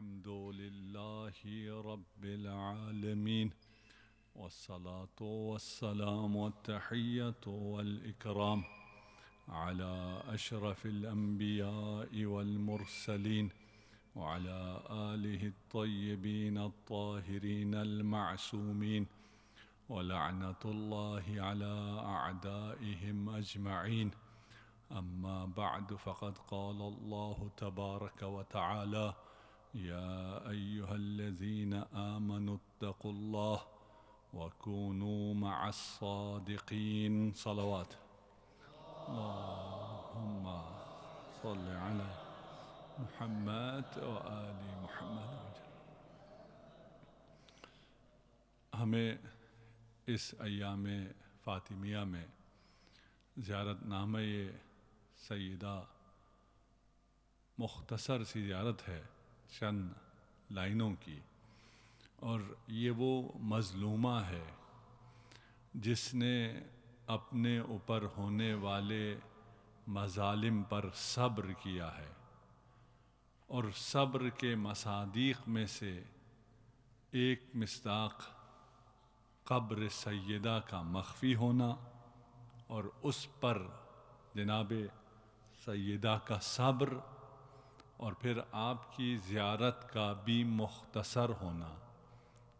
الحمد لله رب العالمين والصلاة والسلام والتحية والإكرام على أشرف الأنبياء والمرسلين وعلى آله الطيبين الطاهرين المعصومين ولعنة الله على أعدائهم أجمعين. أما بعد فقد قال الله تبارك وتعالى: يا أيها الذين آمنوا اتقوا الله وكونوا مع الصادقين. صلوات. اللهم صل على محمد وآل محمد. ہمیں اس ایام فاطمیہ میں زیارت نامہ سیدہ مختصر سی زیارت ہے چند لائنوں کی، اور یہ وہ مظلومہ ہے جس نے اپنے اوپر ہونے والے مظالم پر صبر کیا ہے، اور صبر کے مصادیق میں سے ایک مصداق قبر سیدہ کا مخفی ہونا اور اس پر جناب سیدہ کا صبر، اور پھر آپ کی زیارت کا بھی مختصر ہونا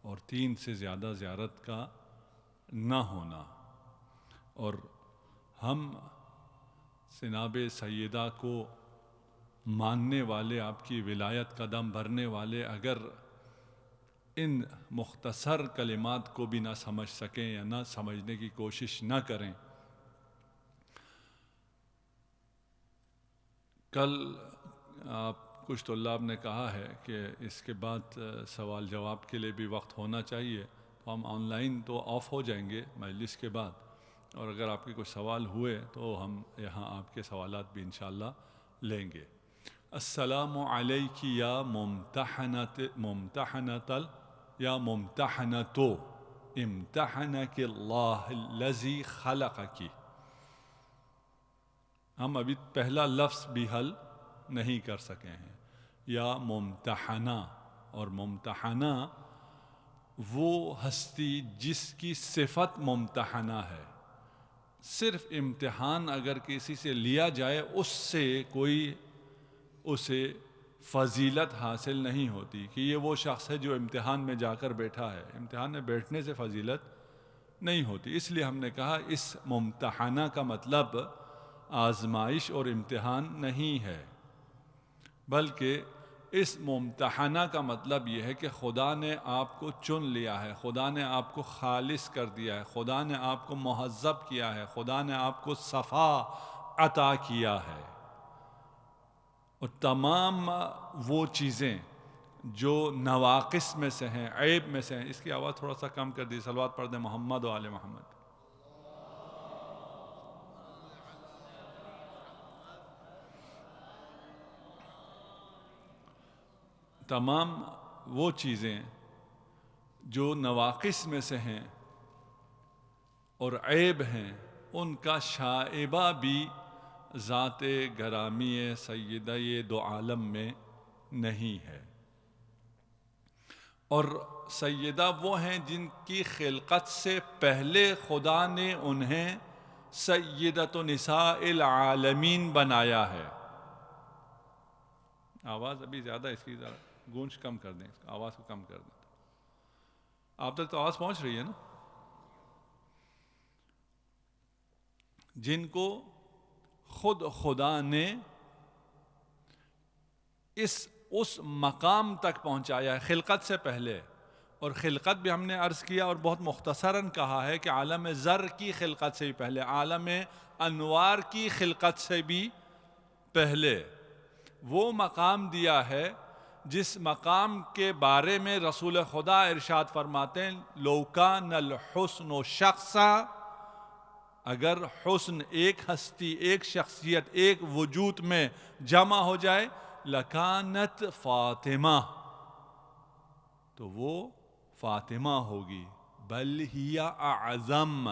اور 3 سے زیادہ زیارت کا نہ ہونا. اور ہم جناب سیدہ کو ماننے والے، آپ کی ولایت قدم بھرنے والے، اگر ان مختصر کلمات کو بھی نہ سمجھ سکیں یا نہ سمجھنے کی کوشش نہ کریں. کل آپ کچھ طلاب نے کہا ہے کہ اس کے بعد سوال جواب کے لیے بھی وقت ہونا چاہیے، تو ہم آن لائن تو آف ہو جائیں گے مجلس کے بعد، اور اگر آپ کے کچھ سوال ہوئے تو ہم یہاں آپ کے سوالات بھی انشاءاللہ لیں گے. السلام علیک یا ممتحنتو امتحنک اللہ الذی خلقکی. ہم ابھی پہلا لفظ بھی حل نہیں کر سکے ہیں. یا ممتحنہ، اور ممتحنہ وہ ہستی جس کی صفت ممتحنہ ہے. صرف امتحان اگر کسی سے لیا جائے اس سے کوئی اسے فضیلت حاصل نہیں ہوتی کہ یہ وہ شخص ہے جو امتحان میں جا کر بیٹھا ہے. امتحان میں بیٹھنے سے فضیلت نہیں ہوتی. اس لیے ہم نے کہا اس ممتحنہ کا مطلب آزمائش اور امتحان نہیں ہے، بلکہ اس ممتحنہ کا مطلب یہ ہے کہ خدا نے آپ کو چن لیا ہے، خدا نے آپ کو خالص کر دیا ہے، خدا نے آپ کو مہذب کیا ہے، خدا نے آپ کو صفا عطا کیا ہے. اور تمام وہ چیزیں جو نواقص میں سے ہیں، عیب میں سے ہیں. اس کی آواز تھوڑا سا کم کر دی. صلوات پڑھ دیں محمد و آل محمد. تمام وہ چیزیں جو نواقص میں سے ہیں اور عیب ہیں، ان کا شائبہ بھی ذات گرامی سیدہ دو عالم میں نہیں ہے. اور سیدہ وہ ہیں جن کی خلقت سے پہلے خدا نے انہیں سیدۃ نساء العالمین بنایا ہے. آواز ابھی زیادہ، اس کی ذرا گونج کم کر دیں، آواز کو کم کر دیں. آپ تک تو آواز پہنچ رہی ہے نا؟ جن کو خود خدا نے اس مقام تک پہنچایا ہے خلقت سے پہلے. اور خلقت بھی ہم نے عرض کیا اور بہت مختصراً کہا ہے کہ عالم ذر کی خلقت سے بھی پہلے، عالم انوار کی خلقت سے بھی پہلے وہ مقام دیا ہے جس مقام کے بارے میں رسول خدا ارشاد فرماتے ہیں: لو کان الحسن شخصا، اگر حسن ایک ہستی، ایک شخصیت، ایک وجود میں جمع ہو جائے، لکانت فاطمہ، تو وہ فاطمہ ہوگی. بل ہی اعظم،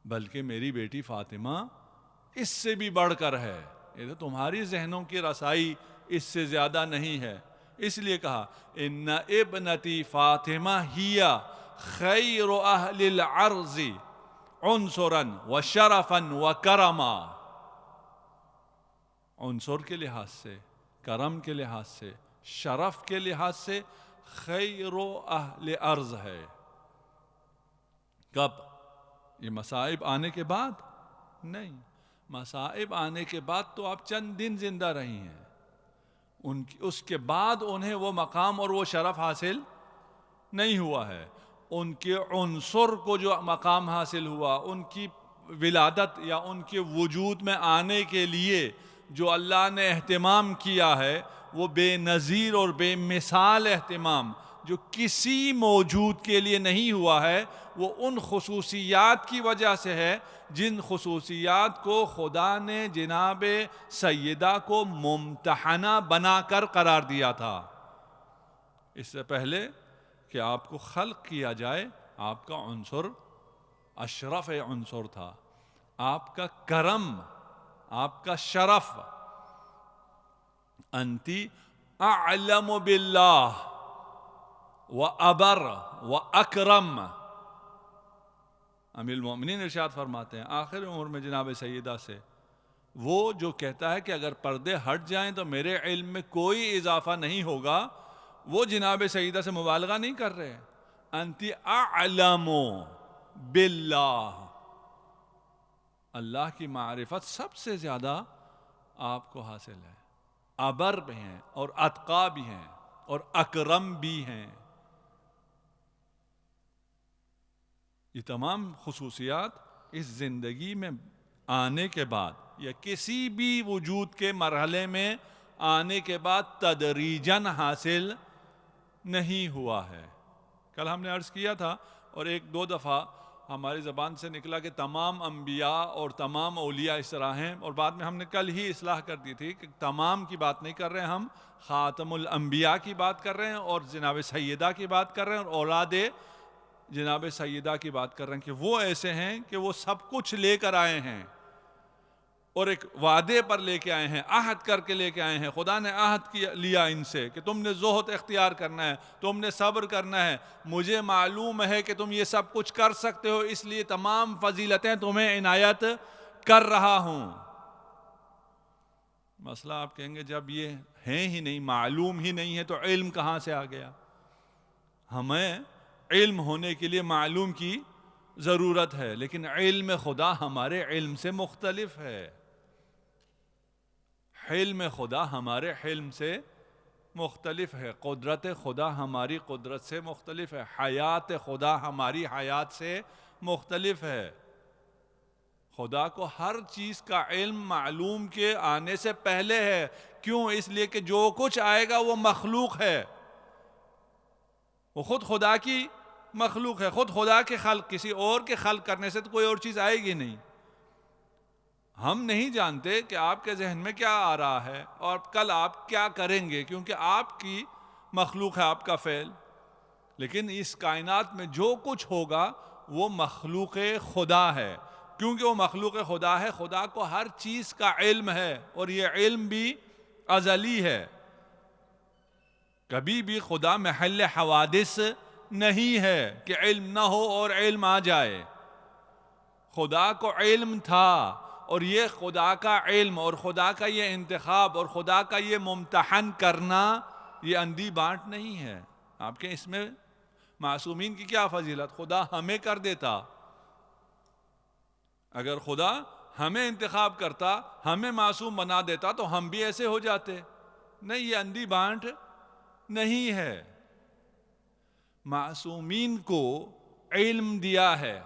بلکہ میری بیٹی فاطمہ اس سے بھی بڑھ کر ہے. یہ تو تمہاری ذہنوں کی رسائی اس سے زیادہ نہیں ہے. اس لیے کہا ان ابنتی فاطمہ ہی خیر اہل الارض عنصرا و شرفا و کرما، عنصر کے لحاظ سے، کرم کے لحاظ سے، شرف کے لحاظ سے خیر اہل ارض ہے۔ کب؟ یہ مصائب آنے کے بعد نہیں، مصائب آنے کے بعد تو آپ چند دن زندہ رہی ہیں، اس کے بعد انہیں وہ مقام اور وہ شرف حاصل نہیں ہوا ہے۔ ان کے عنصر کو جو مقام حاصل ہوا، ان کی ولادت یا ان کے وجود میں آنے کے لیے جو اللہ نے اہتمام کیا ہے، وہ بے نظیر اور بے مثال اہتمام جو کسی موجود کے لیے نہیں ہوا ہے، وہ ان خصوصیات کی وجہ سے ہے جن خصوصیات کو خدا نے جناب سیدہ کو ممتحنہ بنا کر قرار دیا تھا۔ اس سے پہلے کہ آپ کو خلق کیا جائے، آپ کا عنصر اشرف عنصر تھا، آپ کا کرم، آپ کا شرف، انتی اعلم باللہ و ابر و اکرم۔ امیر المومنین ارشاد فرماتے ہیں آخر عمر میں جناب سیدہ سے، وہ جو کہتا ہے کہ اگر پردے ہٹ جائیں تو میرے علم میں کوئی اضافہ نہیں ہوگا، وہ جناب سیدہ سے مبالغہ نہیں کر رہے۔ انتی اعلم باللہ، اللہ کی معرفت سب سے زیادہ آپ کو حاصل ہے، ابر بھی ہیں اور اتقا بھی ہیں اور اکرم بھی ہیں۔ یہ تمام خصوصیات اس زندگی میں آنے کے بعد یا کسی بھی وجود کے مرحلے میں آنے کے بعد تدریجاً حاصل نہیں ہوا ہے۔ کل ہم نے عرض کیا تھا اور ایک دو دفعہ ہماری زبان سے نکلا کہ تمام انبیاء اور تمام اولیاء اس طرح ہیں، اور بعد میں ہم نے کل ہی اصلاح کر دی تھی کہ تمام کی بات نہیں کر رہے ہیں، ہم خاتم الانبیاء کی بات کر رہے ہیں اور جناب سیدہ کی بات کر رہے ہیں اور اولاد جناب سیدہ کی بات کر رہے ہیں کہ وہ ایسے ہیں کہ وہ سب کچھ لے کر آئے ہیں اور ایک وعدے پر لے کے آئے ہیں، عہد کر کے لے کے آئے ہیں۔ خدا نے عہد لیا ان سے کہ تم نے زہد اختیار کرنا ہے، تم نے صبر کرنا ہے، مجھے معلوم ہے کہ تم یہ سب کچھ کر سکتے ہو، اس لیے تمام فضیلتیں تمہیں عنایت کر رہا ہوں۔ مسئلہ آپ کہیں گے جب یہ ہیں ہی نہیں، معلوم ہی نہیں ہے، تو علم کہاں سے آ گیا؟ ہمیں علم ہونے کے لیے معلوم کی ضرورت ہے، لیکن علم خدا ہمارے علم سے مختلف ہے، علم خدا ہمارے علم سے مختلف ہے، قدرت خدا ہماری قدرت سے مختلف ہے، حیات خدا ہماری حیات سے مختلف ہے۔ خدا کو ہر چیز کا علم معلوم کے آنے سے پہلے ہے۔ کیوں؟ اس لیے کہ جو کچھ آئے گا وہ مخلوق ہے، وہ خود خدا کی مخلوق ہے، خود خدا کے خلق، کسی اور کے خلق کرنے سے تو کوئی اور چیز آئے گی نہیں۔ ہم نہیں جانتے کہ آپ کے ذہن میں کیا آ رہا ہے اور کل آپ کیا کریں گے، کیونکہ آپ کی مخلوق ہے آپ کا فعل، لیکن اس کائنات میں جو کچھ ہوگا وہ مخلوق خدا ہے۔ کیونکہ وہ مخلوق خدا ہے، خدا کو ہر چیز کا علم ہے اور یہ علم بھی ازلی ہے۔ کبھی بھی خدا محل حوادث نہیں ہے کہ علم نہ ہو اور علم آ جائے۔ خدا کو علم تھا، اور یہ خدا کا علم اور خدا کا یہ انتخاب اور خدا کا یہ ممتحن کرنا یہ اندھی بانٹ نہیں ہے۔ آپ کے اس میں معصومین کی کیا فضیلت؟ خدا ہمیں کر دیتا، اگر خدا ہمیں انتخاب کرتا، ہمیں معصوم بنا دیتا تو ہم بھی ایسے ہو جاتے۔ نہیں، یہ اندھی بانٹ نہیں ہے۔ معصومین کو علم دیا ہے،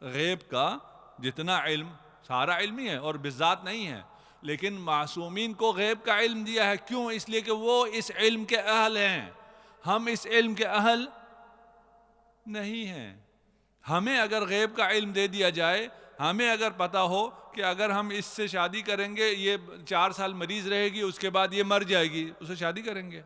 غیب کا جتنا علم سارا علم ہی ہے اور بذات نہیں ہے، لیکن معصومین کو غیب کا علم دیا ہے۔ کیوں؟ اس لیے کہ وہ اس علم کے اہل ہیں، ہم اس علم کے اہل نہیں ہیں۔ ہمیں اگر غیب کا علم دے دیا جائے، ہمیں اگر پتا ہو کہ اگر ہم اس سے شادی کریں گے یہ 4 سال مریض رہے گی، اس کے بعد یہ مر جائے گی، اسے شادی کریں گے؟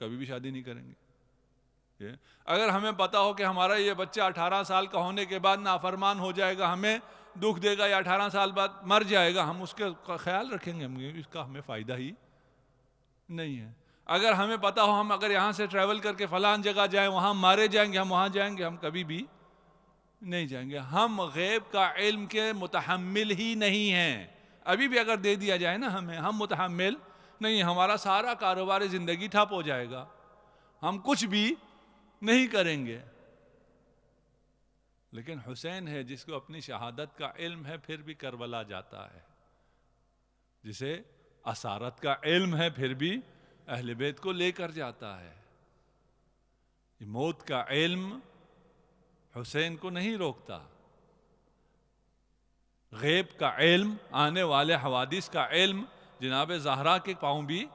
کبھی بھی شادی نہیں کریں گے۔ اگر ہمیں پتا ہو کہ ہمارا یہ بچہ 18 سال کا ہونے کے بعد نافرمان ہو جائے گا، ہمیں دکھ دے گا یا 18 سال بعد مر جائے گا، ہم اس کا خیال رکھیں گے؟ اس کا ہمیں فائدہ ہی نہیں ہے۔ اگر ہمیں پتا ہو ہم اگر یہاں سے ٹریول کر کے فلان جگہ جائیں وہاں مارے جائیں گے، ہم وہاں جائیں گے؟ ہم کبھی بھی نہیں جائیں گے. ہم غیب کا علم کے متحمل ہی نہیں ہیں. ابھی بھی اگر دے دیا جائے نا ہمیں، ہم متحمل نہیں. ہمارا سارا کاروبار زندگی ٹھپ ہو جائے گا، ہم کچھ بھی نہیں کریں گے. لیکن حسین ہے جس کو اپنی شہادت کا علم ہے پھر بھی کربلا جاتا ہے، جسے اسارت کا علم ہے پھر بھی اہل بیت کو لے کر جاتا ہے. موت کا علم حسین کو نہیں روکتا، غیب کا علم، آنے والے حوادث کا علم جناب زہرا کے پاؤں بھی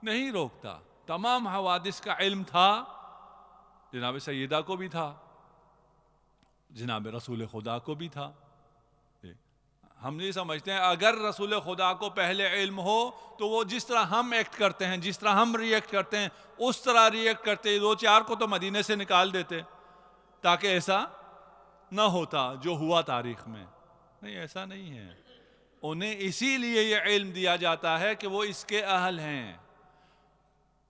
نہیں روکتا. تمام حوادث کا علم تھا، جناب سیدہ کو بھی تھا، جناب رسول خدا کو بھی تھا. ہم نہیں سمجھتے ہیں اگر رسول خدا کو پہلے علم ہو تو وہ جس طرح ہم ایکٹ کرتے ہیں، جس طرح ہم ریئیکٹ کرتے ہیں اس طرح ریئیکٹ کرتے. 2-4 کو تو مدینے سے نکال دیتے تاکہ ایسا نہ ہوتا جو ہوا تاریخ میں. نہیں، ایسا نہیں ہے. انہیں اسی لیے یہ علم دیا جاتا ہے کہ وہ اس کے اہل ہیں.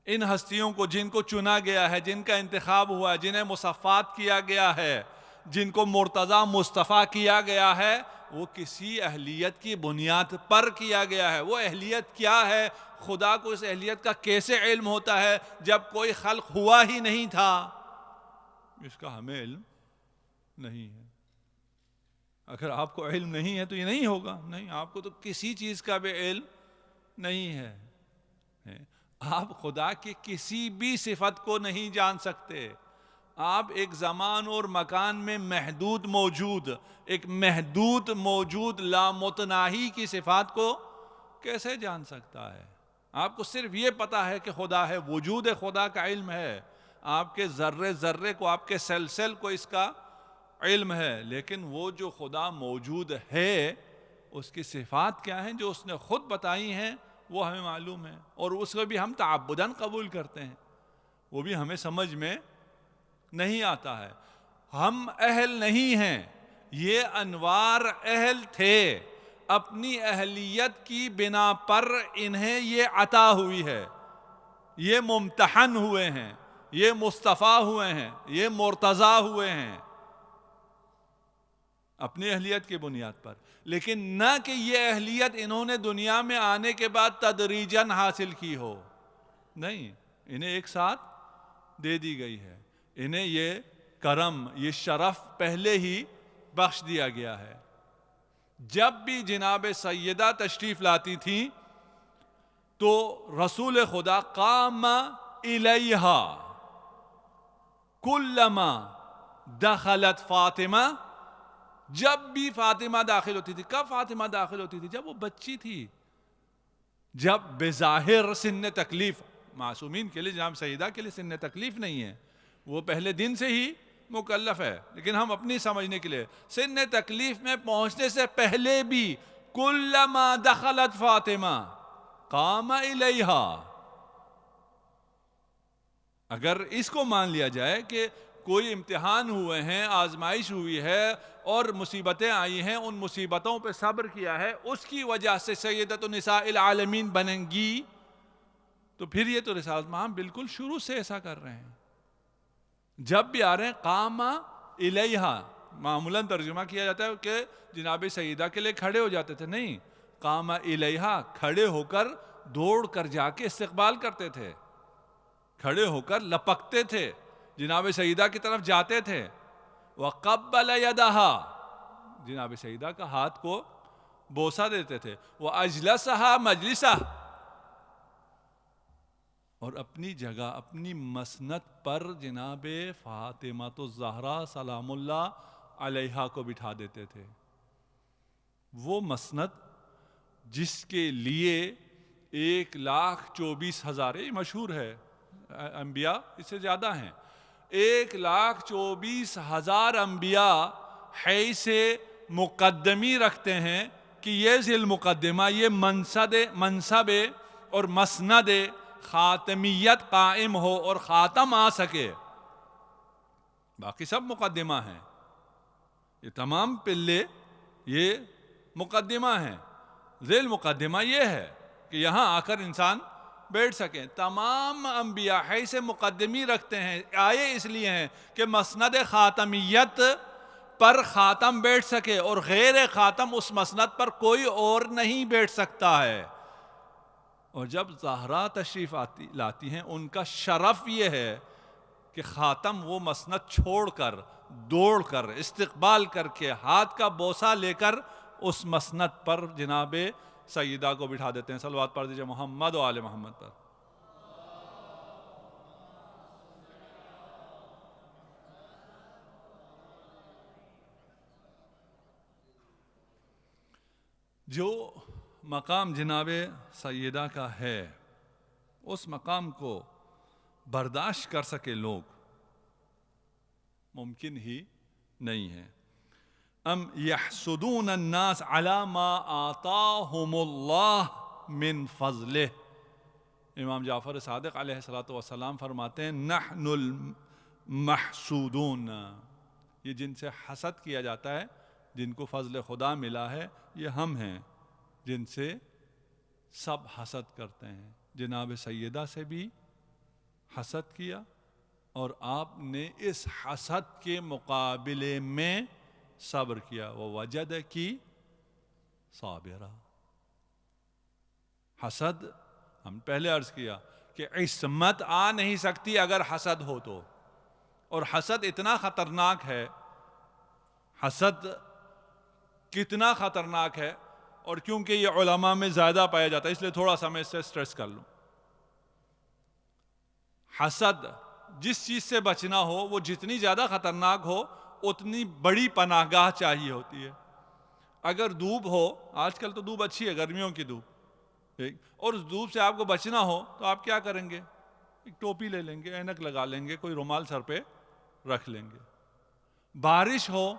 ان ہستیوں کو جن کو چنا گیا ہے، جن کا انتخاب ہوا ہے، جنہیں مصفات کیا گیا ہے، جن کو مرتضی مصطفیٰ کیا گیا ہے، وہ کسی اہلیت کی بنیاد پر کیا گیا ہے. وہ اہلیت کیا ہے؟ خدا کو اس اہلیت کا کیسے علم ہوتا ہے جب کوئی خلق ہوا ہی نہیں تھا؟ اس کا ہمیں علم نہیں ہے. اگر آپ کو علم نہیں ہے تو یہ نہیں ہوگا. نہیں، آپ کو تو کسی چیز کا بھی علم نہیں ہے. آپ خدا کی کسی بھی صفت کو نہیں جان سکتے. آپ ایک زمان اور مکان میں محدود موجود، ایک محدود موجود لامتناہی کی صفات کو کیسے جان سکتا ہے؟ آپ کو صرف یہ پتا ہے کہ خدا ہے، وجود خدا کا علم ہے، آپ کے ذرے ذرے کو، آپ کے سیل سیل کو اس کا علم ہے. لیکن وہ جو خدا موجود ہے اس کی صفات کیا ہیں جو اس نے خود بتائی ہیں وہ ہمیں معلوم ہے، اور اس کو بھی ہم تعبداً قبول کرتے ہیں. وہ بھی ہمیں سمجھ میں نہیں آتا ہے. ہم اہل نہیں ہیں. یہ انوار اہل تھے، اپنی اہلیت کی بنا پر انہیں یہ عطا ہوئی ہے. یہ ممتحن ہوئے ہیں، یہ مصطفیٰ ہوئے ہیں، یہ مرتضی ہوئے ہیں اپنی اہلیت کی بنیاد پر. لیکن نہ کہ یہ اہلیت انہوں نے دنیا میں آنے کے بعد تدریجاً حاصل کی ہو. نہیں، انہیں ایک ساتھ دے دی گئی ہے. انہیں یہ کرم، یہ شرف پہلے ہی بخش دیا گیا ہے. جب بھی جناب سیدہ تشریف لاتی تھیں تو رسول خدا قام الیہا کلما دخلت فاطمہ، جب بھی فاطمہ داخل ہوتی تھی. کب فاطمہ داخل ہوتی تھی؟ جب وہ بچی تھی، جب بظاہر سن تکلیف، معصومین کے لیے، جناب سیدہ کے لیے سن تکلیف نہیں ہے، وہ پہلے دن سے ہی مکلف ہے. لیکن ہم اپنی سمجھنے کے لیے سن تکلیف میں پہنچنے سے پہلے بھی کلما دخلت فاطمہ قام الیہا. اگر اس کو مان لیا جائے کہ کوئی امتحان ہوئے ہیں، آزمائش ہوئی ہے اور مصیبتیں آئی ہیں، ان مصیبتوں پہ صبر کیا ہے، اس کی وجہ سے سیدۃ النساء العالمین بنیں گی، تو پھر یہ تو رسالت میں ہم بالکل شروع سے ایسا کر رہے ہیں. جب بھی آ رہے ہیں قام الیہا، معمولاً ترجمہ کیا جاتا ہے کہ جناب سیدہ کے لیے کھڑے ہو جاتے تھے. نہیں، قام الیہا کھڑے ہو کر دوڑ کر جا کے استقبال کرتے تھے، کھڑے ہو کر لپکتے تھے، جناب سیدہ کی طرف جاتے تھے. وقبل یدہا، جناب سیدہ کا ہاتھ کو بوسہ دیتے تھے. واجلسہا مجلسہ، اور اپنی جگہ، اپنی مسند پر جناب فاطمہ الزہرا سلام اللہ علیہا کو بٹھا دیتے تھے. وہ مسند جس کے لیے 1,24,000، یہ مشہور ہے، انبیاء اس سے زیادہ ہیں، 1,24,000 انبیاء حیث مقدمی رکھتے ہیں کہ یہ ذی المقدمہ، یہ منصب اور مسند خاتمیت قائم ہو اور خاتم آ سکے. باقی سب مقدمہ ہیں، یہ تمام پلے یہ مقدمہ ہیں. ذیل مقدمہ یہ ہے کہ یہاں آ کر انسان بیٹھ سکیں. تمام انبیاء حیث مقدمی رکھتے ہیں, آئے اس لیے ہیں کہ مسند خاتمیت پر خاتم بیٹھ سکے, اور غیر خاتم اس مسند پر کوئی اور نہیں بیٹھ سکتا ہے. اور جب زہرا تشریف لاتی ہیں, ان کا شرف یہ ہے کہ خاتم وہ مسند چھوڑ کر, دوڑ کر, استقبال کر کے, ہاتھ کا بوسہ لے کر اس مسند پر جناب سیدہ کو بٹھا دیتے ہیں. صلوات پڑھ دیجئے محمد و آل محمد پر. جو مقام جناب سیدہ کا ہے, اس مقام کو برداشت کر سکے لوگ, ممکن ہی نہیں ہے. ام یحسدون الناس علی ما آتاہم اللہ من فضلہ. امام جعفر صادق علیہ السلام فرماتے ہیں نحن المحسودون, یہ جن سے حسد کیا جاتا ہے, جن کو فضل خدا ملا ہے, یہ ہم ہیں جن سے سب حسد کرتے ہیں. جناب سیدہ سے بھی حسد کیا, اور آپ نے اس حسد کے مقابلے میں صبر کیا. ووجد کی صابرہ. حسد ہم پہلے عرض کیا کہ عصمت آ نہیں سکتی اگر حسد ہو تو, اور حسد اتنا خطرناک ہے, حسد کتنا خطرناک ہے. اور کیونکہ یہ علماء میں زیادہ پایا جاتا ہے اس لیے تھوڑا سا میں اس سے سٹریس کر لوں. حسد جس چیز سے بچنا ہو وہ جتنی زیادہ خطرناک ہو اتنی بڑی پناہ گاہ چاہیے ہوتی ہے. اگر دھوپ ہو, آج کل تو دھوپ اچھی ہے, گرمیوں کی دھوپ, اور اس دھوپ سے آپ کو بچنا ہو تو آپ کیا کریں گے؟ ایک ٹوپی لے لیں گے, اینک لگا لیں گے, کوئی رومال سر پہ رکھ لیں گے. بارش ہو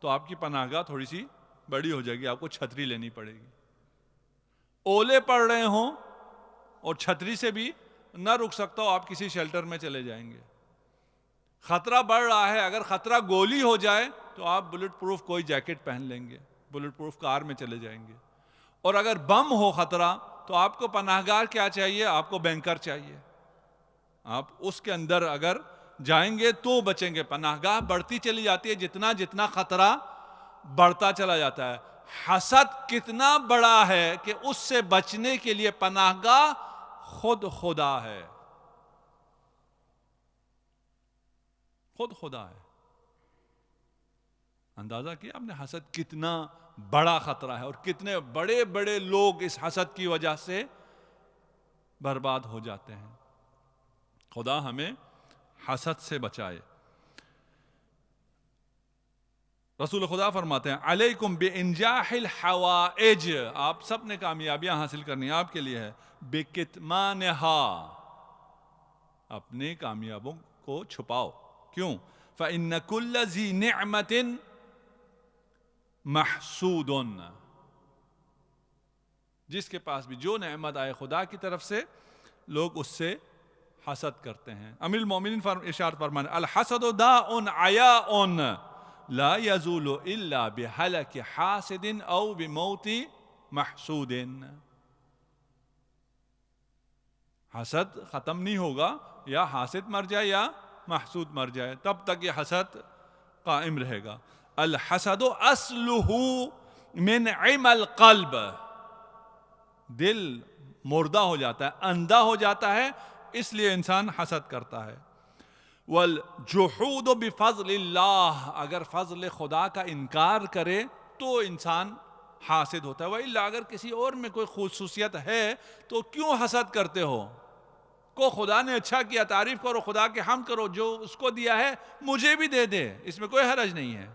تو آپ کی پناہ گاہ تھوڑی سی بڑی ہو جائے گی, آپ کو چھتری لینی پڑے گی. اولے پڑ رہے ہوں اور چھتری سے بھی نہ رک سکتا ہو, آپ کسی شیلٹر میں چلے جائیں گے. خطرہ بڑھ رہا ہے, اگر خطرہ گولی ہو جائے تو آپ بلٹ پروف کوئی جیکٹ پہن لیں گے, بلٹ پروف کار میں چلے جائیں گے. اور اگر بم ہو خطرہ تو آپ کو پناہ گاہ کیا چاہیے؟ آپ کو بینکر چاہیے. آپ اس کے اندر اگر جائیں گے تو بچیں گے. پناہ گاہ بڑھتی چلی جاتی ہے جتنا جتنا خطرہ بڑھتا چلا جاتا ہے. حسد کتنا بڑا ہے کہ اس سے بچنے کے لیے پناہ گاہ خود خدا ہے, خود خدا ہے. اندازہ کیا آپ نے حسد کتنا بڑا خطرہ ہے, اور کتنے بڑے بڑے لوگ اس حسد کی وجہ سے برباد ہو جاتے ہیں. خدا ہمیں حسد سے بچائے. رسول خدا فرماتے ہیں علیکم بانجاح الحوائج, آپ سب نے کامیابیاں حاصل کرنی آپ کے لیے ہے. بکتمانہا, اپنے کامیابوں کو چھپاؤ. کیوں؟ فإن كل ذی نعمت محسود, جس کے پاس بھی جو نعمت آئے خدا کی طرف سے لوگ اس سے حسد کرتے ہیں. امیر المومنین ارشاد فرمانے الحسد داء عیاء لا یزول الا بہلک حاسد او بموت محسود. حسد ختم نہیں ہوگا, یا حاسد مر جائے یا محسود مر جائے, تب تک یہ حسد قائم رہے گا. الحسد اصلہ من عمی القلب, دل مردہ ہو جاتا ہے, اندھا ہو جاتا ہے, اس لیے انسان حسد کرتا ہے. والجحود بفضل اللہ, اگر فضل خدا کا انکار کرے تو انسان حاسد ہوتا ہے. وإلا اگر کسی اور میں کوئی خصوصیت ہے تو کیوں حسد کرتے ہو؟ کو خدا نے اچھا کیا, تعریف کرو, خدا کے حمد کرو, جو اس کو دیا ہے مجھے بھی دے دے, اس میں کوئی حرج نہیں ہے.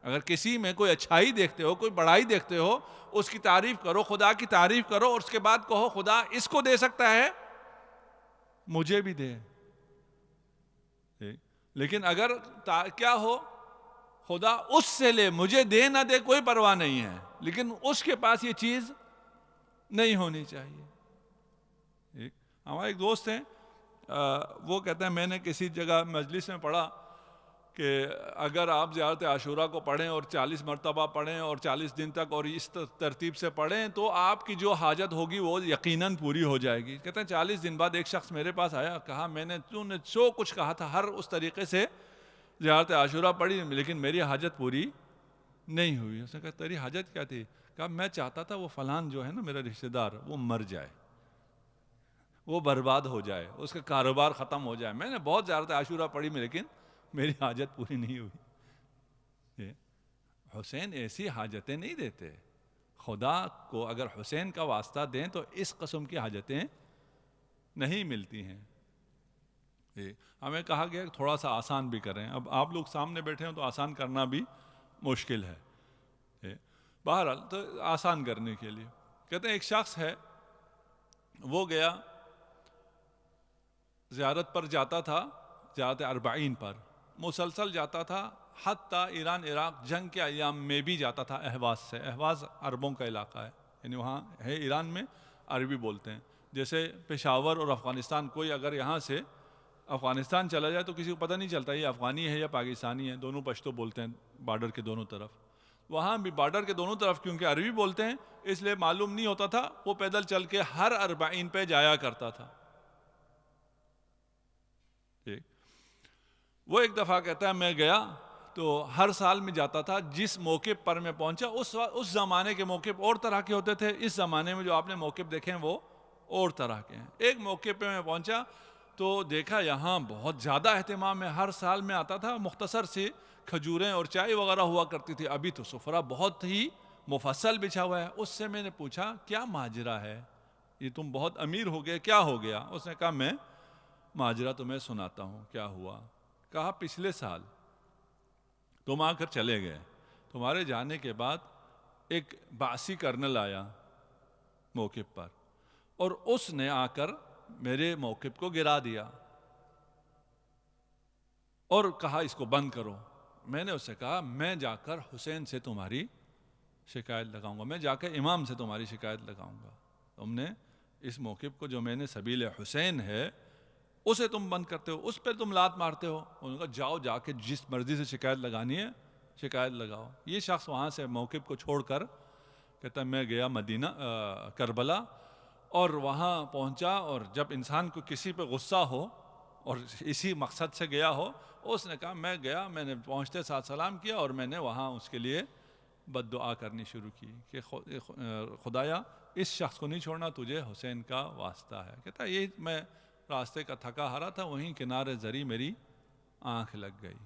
اگر کسی میں کوئی اچھائی دیکھتے ہو, کوئی بڑائی دیکھتے ہو, اس کی تعریف کرو, خدا کی تعریف کرو, اور اس کے بعد کہو خدا اس کو دے سکتا ہے, مجھے بھی دے. لیکن اگر کیا ہو, خدا اس سے لے, مجھے دے نہ دے کوئی پرواہ نہیں ہے, لیکن اس کے پاس یہ چیز نہیں ہونی چاہیے. ہمارے ایک دوست ہیں, وہ کہتے ہیں میں نے کسی جگہ مجلس میں پڑھا کہ اگر آپ زیارت عاشورہ کو پڑھیں اور 40 مرتبہ پڑھیں اور 40 دن تک اور اس ترتیب سے پڑھیں تو آپ کی جو حاجت ہوگی وہ یقیناً پوری ہو جائے گی. کہتے ہیں 40 دن بعد ایک شخص میرے پاس آیا, کہا میں نے تو نے جو کچھ کہا تھا ہر اس طریقے سے زیارت عاشورہ پڑھی لیکن میری حاجت پوری نہیں ہوئی. اس نے کہا تیری حاجت کیا تھی؟ کہا میں چاہتا تھا وہ فلان جو ہے نا میرا رشتہ دار وہ مر جائے, وہ برباد ہو جائے, اس کا کاروبار ختم ہو جائے. میں نے بہت زیارت عاشورہ پڑھی لیکن میری حاجت پوری نہیں ہوئی. حسین ایسی حاجتیں نہیں دیتے. خدا کو اگر حسین کا واسطہ دیں تو اس قسم کی حاجتیں نہیں ملتی ہیں. ہمیں کہا گیا کہ تھوڑا سا آسان بھی کریں. اب آپ لوگ سامنے بیٹھے ہیں تو آسان کرنا بھی مشکل ہے. بہرحال تو آسان کرنے کے لیے کہتے ہیں ایک شخص ہے, وہ گیا زیارت پر جاتا تھا, زیارت اربعین پر مسلسل جاتا تھا, حتیٰ ایران عراق جنگ کے ایام میں بھی جاتا تھا اہواز سے. اہواز عربوں کا علاقہ ہے, یعنی وہاں ہے ایران میں عربی بولتے ہیں. جیسے پشاور اور افغانستان, کوئی اگر یہاں سے افغانستان چلا جائے تو کسی کو پتہ نہیں چلتا یہ افغانی ہے یا پاکستانی ہے, دونوں پشتو بولتے ہیں بارڈر کے دونوں طرف. وہاں بھی بارڈر کے دونوں طرف کیونکہ عربی بولتے ہیں اس لیے معلوم نہیں ہوتا تھا. وہ پیدل چل کے ہر اربعین پہ جایا کرتا تھا. وہ ایک دفعہ کہتا ہے میں گیا تو ہر سال میں جاتا تھا. جس موقع پر میں پہنچا اس زمانے کے موقع اور طرح کے ہوتے تھے, اس زمانے میں جو آپ نے موقع دیکھے ہیں وہ اور طرح کے ہیں. ایک موقع پہ میں پہنچا تو دیکھا یہاں بہت زیادہ اہتمام ہے. ہر سال میں آتا تھا, مختصر سی کھجوریں اور چائے وغیرہ ہوا کرتی تھی. ابھی تو سفرہ بہت ہی مفصل بچھا ہوا ہے. اس سے میں نے پوچھا کیا ماجرا ہے, یہ تم بہت امیر ہو گئے, کیا ہو گیا؟ اس نے کہا میں ماجرا تمہیں سناتا ہوں کیا ہوا. کہا پچھلے سال تم آ کر چلے گئے, تمہارے جانے کے بعد ایک باسی کرنل آیا موقف پر اور اس نے آ کر میرے موقف کو گرا دیا اور کہا اس کو بند کرو. میں نے اس سے کہا میں جا کر حسین سے تمہاری شکایت لگاؤں گا, میں جا کر امام سے تمہاری شکایت لگاؤں گا. تم نے اس موقف کو جو میں نے سبیل حسین ہے اسے تم بند کرتے ہو, اس پہ تم لات مارتے ہو. انہوں نے کہا جاؤ جا کے جس مرضی سے شکایت لگانی ہے شکایت لگاؤ. یہ شخص وہاں سے موقف کو چھوڑ کر کہتا ہے میں گیا مدینہ کربلا اور وہاں پہنچا, اور جب انسان کو کسی پہ غصہ ہو اور اسی مقصد سے گیا ہو, اس نے کہا میں گیا, میں نے پہنچتے ساتھ سلام کیا اور میں نے وہاں اس کے لیے بد دعا کرنی شروع کی کہ خدایا اس شخص کو نہیں چھوڑنا, تجھے حسین کا واسطہ ہے. کہتا ہے یہ میں راستے کا تھکا ہارا تھا, وہیں کنارے زری میری آنکھ لگ گئی.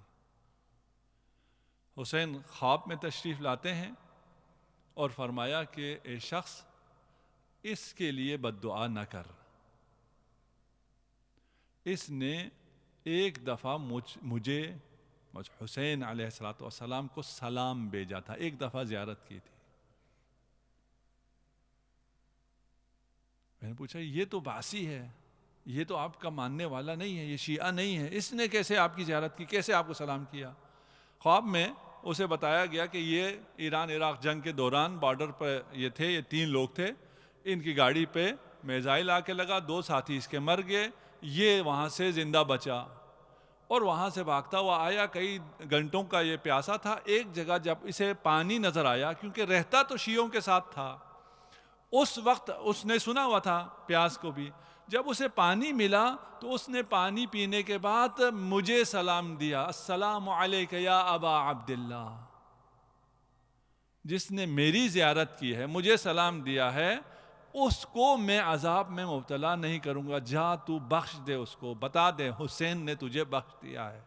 حسین خواب میں تشریف لاتے ہیں اور فرمایا کہ اے شخص اس کے لیے بد دعا نہ کر. اس نے ایک دفعہ مجھے حسین علیہ السلام کو سلام بھیجا تھا, ایک دفعہ زیارت کی تھی. میں نے پوچھا یہ تو باسی ہے, یہ تو آپ کا ماننے والا نہیں ہے, یہ شیعہ نہیں ہے, اس نے کیسے آپ کی زیارت کی, کیسے آپ کو سلام کیا؟ خواب میں اسے بتایا گیا کہ یہ ایران عراق جنگ کے دوران بارڈر پر یہ تھے, یہ 3 لوگ تھے, ان کی گاڑی پہ میزائل آ کے لگا, 2 ساتھی اس کے مر گئے, یہ وہاں سے زندہ بچا اور وہاں سے بھاگتا ہوا آیا. کئی گھنٹوں کا یہ پیاسا تھا. ایک جگہ جب اسے پانی نظر آیا, کیونکہ رہتا تو شیعوں کے ساتھ تھا, اس وقت اس نے سنا ہوا تھا پیاس کو بھی, جب اسے پانی ملا تو اس نے پانی پینے کے بعد مجھے سلام دیا, السلام علیک یا ابا عبداللہ. جس نے میری زیارت کی ہے, مجھے سلام دیا ہے, اس کو میں عذاب میں مبتلا نہیں کروں گا, جا تو بخش دے, اس کو بتا دے حسین نے تجھے بخش دیا ہے.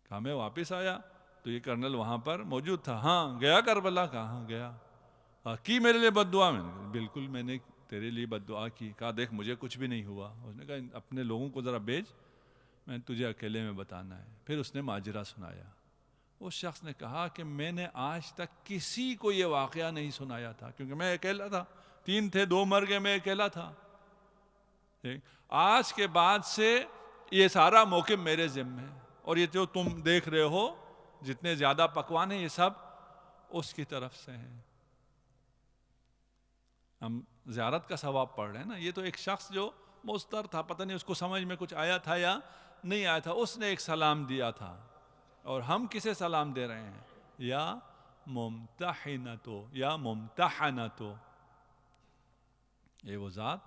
کہا میں واپس آیا تو یہ کرنل وہاں پر موجود تھا. ہاں گیا کربلا؟ کہاں گیا؟ کی میرے لیے بد دعا؟ میں نے بالکل میں نے تیرے لیے بد دعا کی. کہا دیکھ مجھے کچھ بھی نہیں ہوا. اس نے کہا اپنے لوگوں کو ذرا بھیج, میں تجھے اکیلے میں بتانا ہے. پھر اس نے ماجرا سنایا. اس شخص نے کہا کہ میں نے آج تک کسی کو یہ واقعہ نہیں سنایا تھا, کیونکہ میں اکیلا تھا, 3 تھے 2 مر گئے, میں اکیلا تھا. آج کے بعد سے یہ سارا موقف میرے ذمہ ہے, اور یہ جو تم دیکھ رہے ہو جتنے زیادہ پکوان ہیں یہ سب اس کی طرف سے ہیں. ہم زیارت کا ثواب پڑھ رہے ہیں نا. یہ تو ایک شخص جو مستر تھا، پتہ نہیں اس کو سمجھ میں کچھ آیا تھا یا نہیں آیا تھا، اس نے ایک سلام دیا تھا. اور ہم کسے سلام دے رہے ہیں؟ یا ممتحنتو، یا ممتحنتو. یہ وہ ذات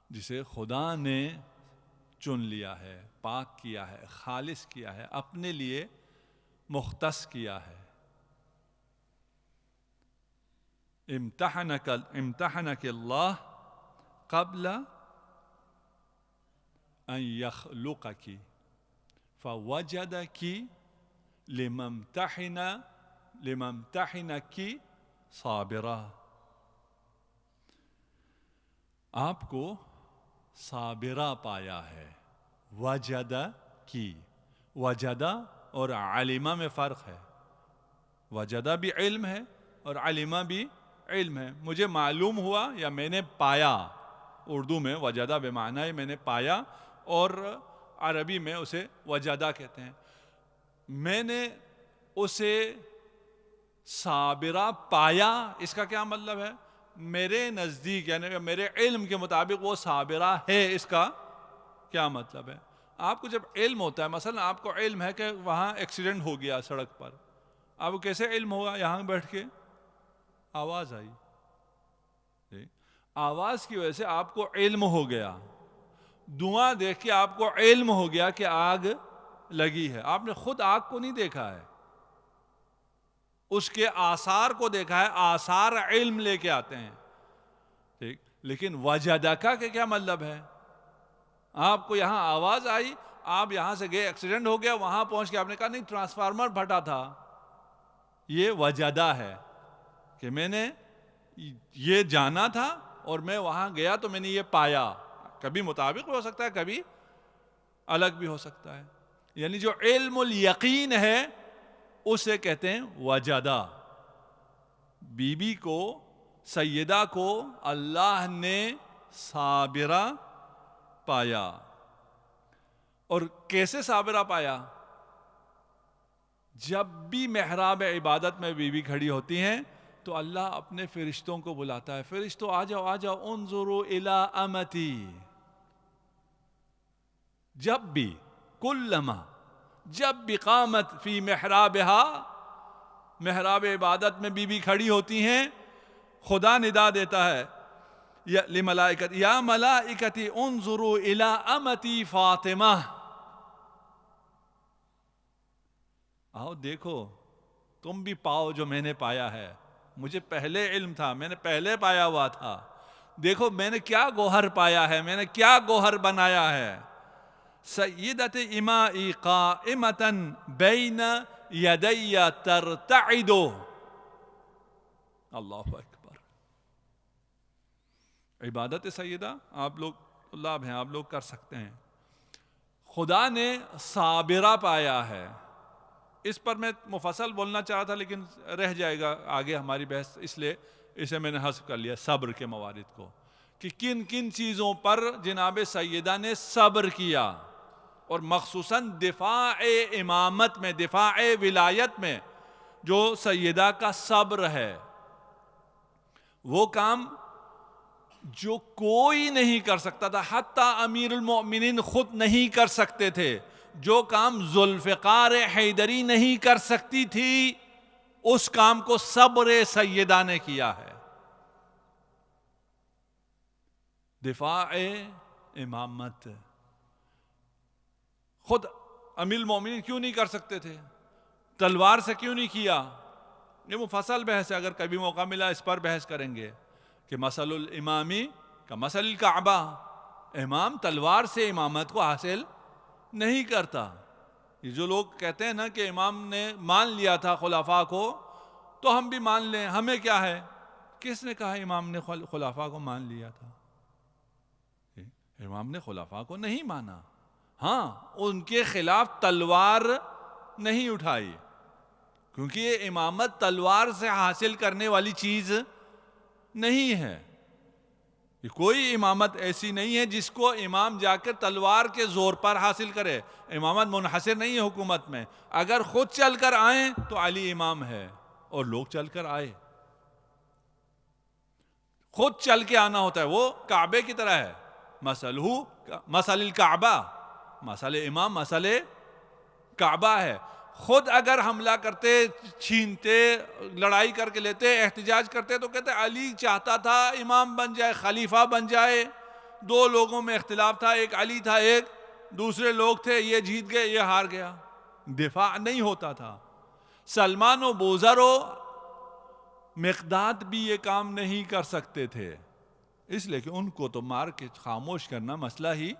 جسے خدا نے چن لیا ہے، پاک کیا ہے، خالص کیا ہے، اپنے لیے مختص کیا ہے. امتحنک اللہ قبل ان یخلقکی فوجدکی لممتحنکی صابرہ. آپ کو صابرہ پایا ہے. وجدہ کی، وجدہ اور علمہ میں فرق ہے. وجدہ بھی علم ہے اور علمہ بھی علم ہے. مجھے معلوم ہوا یا میں نے پایا. اردو میں وجدہ بمعنی میں نے پایا، اور عربی میں اسے وجدہ کہتے ہیں. میں نے اسے صابرہ پایا، اس کا کیا مطلب ہے؟ میرے نزدیک یعنی میرے علم کے مطابق وہ صابرہ ہے. اس کا کیا مطلب ہے؟ آپ کو جب علم ہوتا ہے، مثلا آپ کو علم ہے کہ وہاں ایکسیڈنٹ ہو گیا سڑک پر، آپ کو کیسے علم ہوگا؟ یہاں بیٹھ کے آواز آئی، آواز کی وجہ سے آپ کو علم ہو گیا. دھواں دیکھ کے آپ کو علم ہو گیا کہ آگ لگی ہے. آپ نے خود آگ کو نہیں دیکھا ہے، اس کے آثار کو دیکھا ہے. آثار علم لے کے آتے ہیں. ٹھیک، لیکن وجدکا کے کیا مطلب ہے؟ آپ کو یہاں آواز آئی، آپ یہاں سے گئے، ایکسیڈنٹ ہو گیا، وہاں پہنچ کے آپ نے کہا نہیں ٹرانسفارمر پھٹا تھا. یہ وجدہ ہے کہ میں نے یہ جانا تھا اور میں وہاں گیا تو میں نے یہ پایا. کبھی مطابق بھی ہو سکتا ہے، کبھی الگ بھی ہو سکتا ہے. یعنی جو علم الیقین ہے اسے کہتے ہیں وجدہ. بی بی کو، سیدہ کو اللہ نے صابرہ پایا. اور کیسے صابرہ پایا؟ جب بھی محراب عبادت میں بی بی کھڑی ہوتی ہیں تو اللہ اپنے فرشتوں کو بلاتا ہے، فرشتوں آ جاؤ آ جاؤ، انظروا الی امتی. جب بھی، کلما، جب بھی قامت فی محرابہا، محراب عبادت میں بی بی کھڑی ہوتی ہیں، خدا ندا دیتا ہے لملائکت، یا ملائکتی انظروا الی امتی فاطمہ. آؤ دیکھو، تم بھی پاؤ جو میں نے پایا ہے. مجھے پہلے علم تھا، میں نے پہلے پایا ہوا تھا. دیکھو میں نے کیا گوہر پایا ہے، میں نے کیا گوہر بنایا ہے. سیدت امائی قائمتا بین یدی ترتعد. اللہ اکبر. عبادت سیدہ آپ لوگ طلاب ہیں، آپ لوگ کر سکتے ہیں. خدا نے صابرہ پایا ہے. اس پر میں مفصل بولنا چاہا تھا لیکن رہ جائے گا آگے ہماری بحث، اس لیے اسے میں نے حذف کر لیا صبر کے موارد کو، کہ کن کن چیزوں پر جناب سیدہ نے صبر کیا. اور مخصوصاً دفاع امامت میں، دفاع ولایت میں جو سیدہ کا صبر ہے، وہ کام جو کوئی نہیں کر سکتا تھا، حتیٰ امیر المؤمنین خود نہیں کر سکتے تھے. جو کام ذوالفقار حیدری نہیں کر سکتی تھی، اس کام کو صبر سیدہ نے کیا ہے. دفاع امامت خود امیر المومنین کیوں نہیں کر سکتے تھے؟ تلوار سے کیوں نہیں کیا؟ یہ مفصل بحث ہے، اگر کبھی موقع ملا اس پر بحث کریں گے کہ مثل الامامی کا مثل الکعبہ. امام تلوار سے امامت کو حاصل نہیں کرتا. یہ جو لوگ کہتے ہیں نا کہ امام نے مان لیا تھا خلفاء کو تو ہم بھی مان لیں، ہمیں کیا ہے؟ کس نے کہا امام نے خلفاء کو مان لیا تھا؟ امام نے خلفاء کو نہیں مانا. ہاں، ان کے خلاف تلوار نہیں اٹھائی، کیونکہ یہ امامت تلوار سے حاصل کرنے والی چیز نہیں ہے. یہ کوئی امامت ایسی نہیں ہے جس کو امام جا کر تلوار کے زور پر حاصل کرے. امامت منحصر نہیں ہے حکومت میں. اگر خود چل کر آئیں تو علی امام ہے، اور لوگ چل کر آئے. خود چل کے آنا ہوتا ہے، وہ کعبے کی طرح ہے. مثلہ مثل الکعبہ، مثل امام مثل کعبہ ہے. خود اگر حملہ کرتے، چھینتے، لڑائی کر کے لیتے، احتجاج کرتے تو کہتے علی چاہتا تھا امام بن جائے، خلیفہ بن جائے. دو لوگوں میں اختلاف تھا، ایک علی تھا، ایک دوسرے لوگ تھے، یہ جیت گئے، یہ ہار گیا. دفاع نہیں ہوتا تھا. سلمان و بوذر و مقداد بھی یہ کام نہیں کر سکتے تھے، اس لیے کہ ان کو تو مار کے خاموش کرنا مسئلہ ہی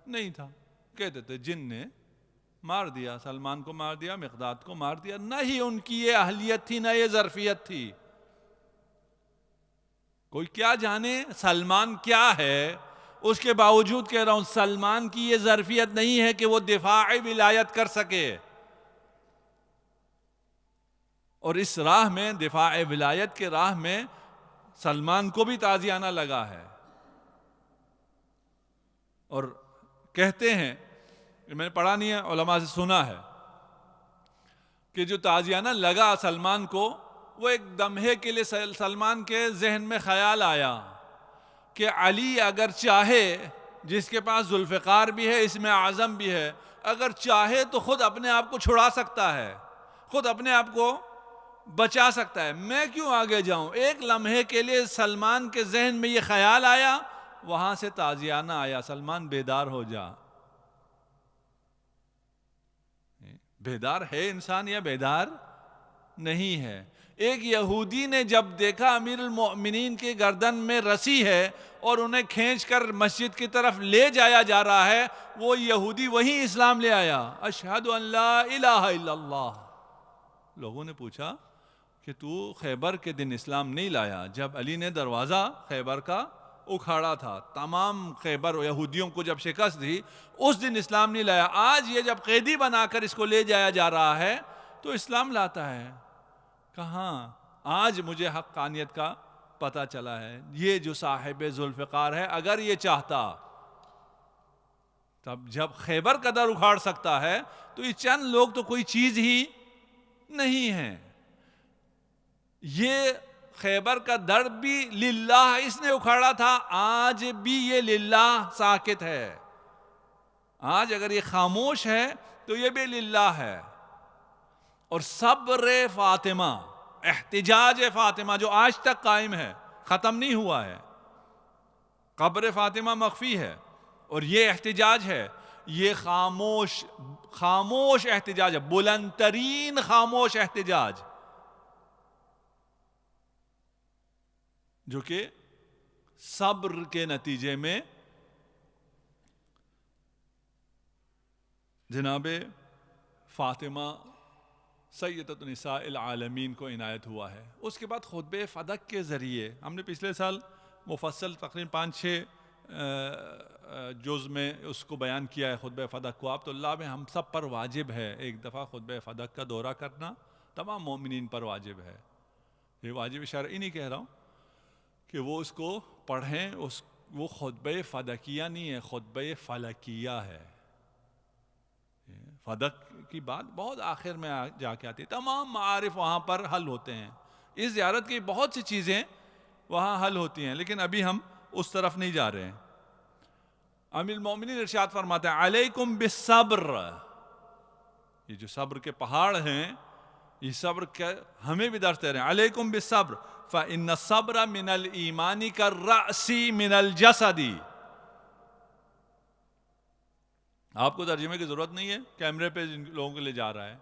نہیں تھا. کہتے تھے جن نے مار دیا، سلمان کو مار دیا، مقداد کو مار دیا. نہ ہی ان کی یہ اہلیت تھی، نہ یہ ظرفیت تھی. کوئی کیا جانے سلمان کیا ہے، اس کے باوجود کہہ رہا ہوں سلمان کی یہ ظرفیت نہیں ہے کہ وہ دفاع ولایت کر سکے. اور اس راہ میں، دفاع ولایت کے راہ میں سلمان کو بھی تازیانہ لگا ہے. اور کہتے ہیں، میں نے پڑھا نہیں ہے، علماء سے سنا ہے کہ جو تازیانہ لگا سلمان کو، وہ ایک لمحے کے لیے سلمان کے ذہن میں خیال آیا کہ علی اگر چاہے، جس کے پاس ذوالفقار بھی ہے، اسم اعظم بھی ہے، اگر چاہے تو خود اپنے آپ کو چھڑا سکتا ہے، خود اپنے آپ کو بچا سکتا ہے. میں کیوں آگے جاؤں؟ ایک لمحے کے لیے سلمان کے ذہن میں یہ خیال آیا، وہاں سے تازیانہ آیا، سلمان بیدار ہو جا. بیدار ہے انسان یا بیدار نہیں ہے؟ ایک یہودی نے جب دیکھا امیر المؤمنین کے گردن میں رسی ہے اور انہیں کھینچ کر مسجد کی طرف لے جایا جا رہا ہے، وہ یہودی وہیں اسلام لے آیا. اشہد ان لا الہ الا اللہ. لوگوں نے پوچھا کہ تو خیبر کے دن اسلام نہیں لایا، جب علی نے دروازہ خیبر کا اکھاڑا تھا، تمام خیبر یہودیوں کو جب شکست دی، اس دن اسلام نہیں لایا. آج یہ جب قیدی بنا کر اس کو لے جایا جا رہا ہے تو اسلام لاتا ہے. کہاں؟ آج مجھے حقانیت کا پتہ چلا ہے. یہ جو صاحب ذوالفقار ہے، اگر یہ چاہتا، تب جب خیبر کا در اکھاڑ سکتا ہے تو یہ چند لوگ تو کوئی چیز ہی نہیں ہے. یہ خیبر کا در بھی للہ اس نے اکھاڑا تھا، آج بھی یہ للہ ساکت ہے. آج اگر یہ خاموش ہے تو یہ بھی للہ ہے. اور صبر فاطمہ، احتجاج فاطمہ جو آج تک قائم ہے، ختم نہیں ہوا ہے. قبر فاطمہ مخفی ہے اور یہ احتجاج ہے، یہ خاموش احتجاج ہے، بلند ترین خاموش احتجاج، جو کہ صبر کے نتیجے میں جناب فاطمہ سیدۃ نساء العالمین کو عنایت ہوا ہے. اس کے بعد خطبہ فدق کے ذریعے ہم نے پچھلے سال مفصل تقریباً 5-6 جز میں اس کو بیان کیا ہے خطبہ فدق کو. تو اللہ میں ہم سب پر واجب ہے ایک دفعہ خطبہ فدق کا دورہ کرنا، تمام مومنین پر واجب ہے. یہ واجب شرعی نہیں کہہ رہا ہوں کہ وہ اس کو پڑھیں، وہ خطبہ فدقیہ نہیں ہے، خطبہ فلکیہ ہے. فدق کی بات بہت آخر میں جا کے آتی ہے، تمام معارف وہاں پر حل ہوتے ہیں. اس زیارت کی بہت سی چیزیں وہاں حل ہوتی ہیں، لیکن ابھی ہم اس طرف نہیں جا رہے ہیں. امیر المومنین ارشاد فرماتے ہیں علیکم بالصبر. یہ جو صبر کے پہاڑ ہیں، یہ صبر کے ہمیں بھی درس دے رہے ہیں. علیکم بالصبر فإن الصبر من الایمان کالرأس من الجسد. آپ کو ترجمے کی ضرورت نہیں ہے، کیمرے پہ جن لوگوں کے لے جا رہا ہے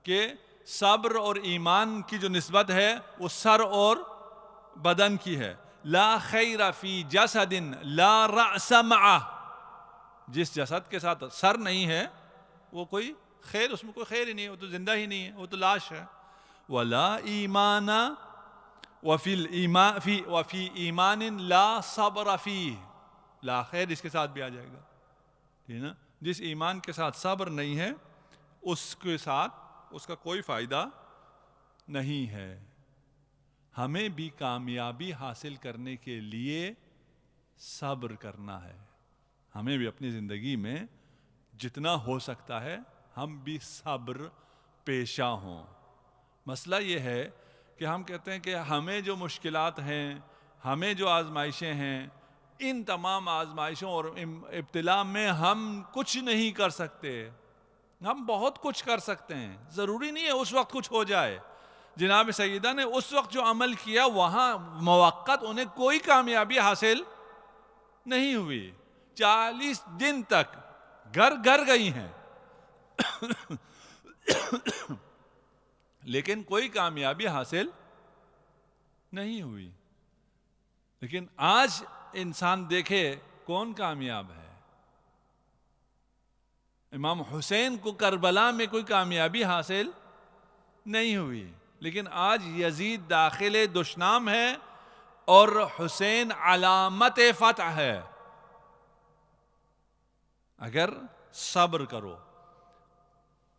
کہ صبر اور ایمان کی جو نسبت ہے وہ سر اور بدن کی ہے. لا خیر فی جسد لا رأس معہ. جس جسد کے ساتھ سر نہیں ہے وہ کوئی خیر، اس میں کوئی خیر ہی نہیں ہے، وہ تو زندہ ہی نہیں ہے، وہ تو لاش ہے. ولا ایمان وفی ایمان لا صبر فیہ. لا خیر اس کے ساتھ بھی آ جائے گا، ٹھیک ہے نا. جس ایمان کے ساتھ صبر نہیں ہے اس کے ساتھ اس کا کوئی فائدہ نہیں ہے. ہمیں بھی کامیابی حاصل کرنے کے لیے صبر کرنا ہے. ہمیں بھی اپنی زندگی میں جتنا ہو سکتا ہے ہم بھی صبر پیشہ ہوں. مسئلہ یہ ہے کہ ہم کہتے ہیں کہ ہمیں جو مشکلات ہیں، ہمیں جو آزمائشیں ہیں، ان تمام آزمائشوں اور ابتلا میں ہم کچھ نہیں کر سکتے. ہم بہت کچھ کر سکتے ہیں، ضروری نہیں ہے اس وقت کچھ ہو جائے. جناب سیدہ نے اس وقت جو عمل کیا وہاں موقت انہیں کوئی کامیابی حاصل نہیں ہوئی. 40 دن تک گھر گھر گئی ہیں لیکن کوئی کامیابی حاصل نہیں ہوئی. لیکن آج انسان دیکھے کون کامیاب ہے. امام حسین کو کربلا میں کوئی کامیابی حاصل نہیں ہوئی، لیکن آج یزید داخل دشنام ہے اور حسین علامت فتح ہے. اگر صبر کرو،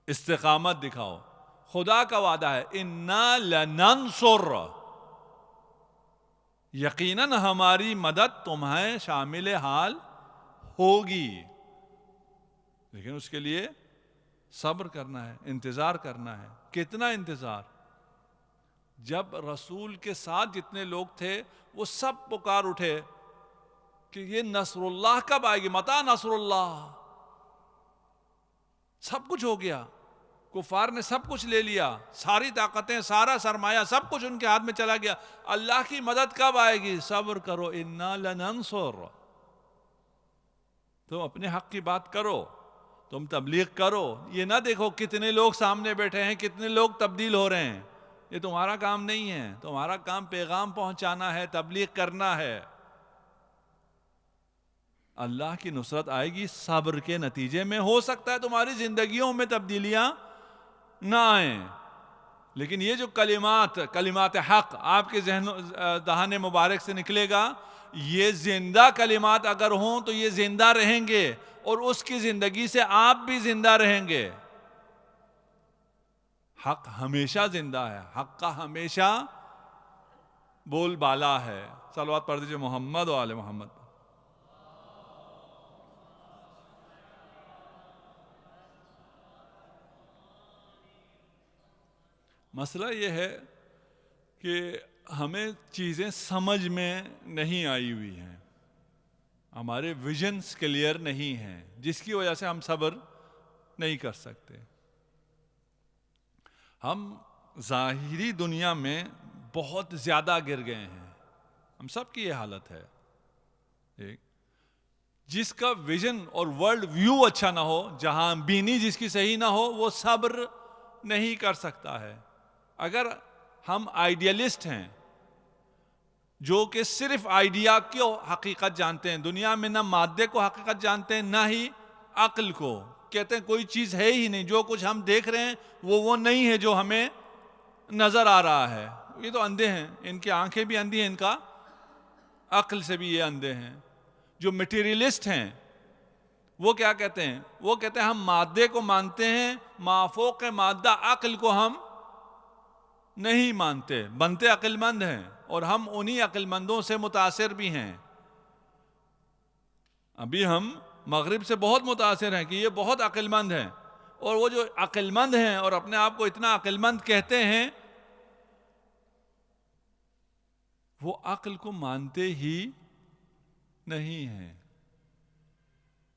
استقامت دکھاؤ. خدا کا وعدہ ہے اِنَّا لَنَنصُرُ، یقیناً ہماری مدد تمہیں شامل حال ہوگی. لیکن اس کے لیے صبر کرنا ہے، انتظار کرنا ہے. کتنا انتظار؟ جب رسول کے ساتھ جتنے لوگ تھے وہ سب پکار اٹھے کہ یہ نصر اللہ کب آئے گی، متی نصر اللہ. سب کچھ ہو گیا، کفار نے سب کچھ لے لیا، ساری طاقتیں، سارا سرمایہ، سب کچھ ان کے ہاتھ میں چلا گیا. اللہ کی مدد کب آئے گی؟ صبر کرو. اِنَّا لَنَنصُرُ. تم اپنے حق کی بات کرو، تم تبلیغ کرو. یہ نہ دیکھو کتنے لوگ سامنے بیٹھے ہیں، کتنے لوگ تبدیل ہو رہے ہیں. یہ تمہارا کام نہیں ہے. تمہارا کام پیغام پہنچانا ہے، تبلیغ کرنا ہے. اللہ کی نصرت آئے گی صبر کے نتیجے میں. ہو سکتا ہے تمہاری زندگیوں میں تبدیلیاں نہ آئیں، لیکن یہ جو کلمات حق آپ کے ذہن دہان مبارک سے نکلے گا، یہ زندہ کلمات اگر ہوں تو یہ زندہ رہیں گے اور اس کی زندگی سے آپ بھی زندہ رہیں گے. حق ہمیشہ زندہ ہے، حق کا ہمیشہ بول بالا ہے. صلوات پڑھ دیجئے محمد و آل محمد. مسئلہ یہ ہے کہ ہمیں چیزیں سمجھ میں نہیں آئی ہوئی ہیں، ہمارے ویژنز کلیئر نہیں ہیں، جس کی وجہ سے ہم صبر نہیں کر سکتے. ہم ظاہری دنیا میں بہت زیادہ گر گئے ہیں. ہم سب کی یہ حالت ہے. جس کا ویژن اور ورلڈ ویو اچھا نہ ہو، جہاں بینی جس کی صحیح نہ ہو، وہ صبر نہیں کر سکتا ہے. اگر ہم آئیڈیلسٹ ہیں جو کہ صرف آئیڈیا کی حقیقت جانتے ہیں، دنیا میں نہ مادے کو حقیقت جانتے ہیں نہ ہی عقل کو، کہتے ہیں کوئی چیز ہے ہی نہیں، جو کچھ ہم دیکھ رہے ہیں وہ نہیں ہے جو ہمیں نظر آ رہا ہے. یہ تو اندھے ہیں، ان کی آنکھیں بھی اندھی ہیں، ان کا عقل سے بھی یہ اندھے ہیں. جو میٹیریلسٹ ہیں وہ کیا کہتے ہیں؟ وہ کہتے ہیں ہم مادے کو مانتے ہیں، مافوق مادہ عقل کو ہم نہیں مانتے. بنتے عقل مند ہیں اور ہم انہی عقل مندوں سے متاثر بھی ہیں. ابھی ہم مغرب سے بہت متاثر ہیں کہ یہ بہت عقل مند ہیں، اور وہ جو عقل مند ہیں اور اپنے آپ کو اتنا عقل مند کہتے ہیں، وہ عقل کو مانتے ہی نہیں ہیں.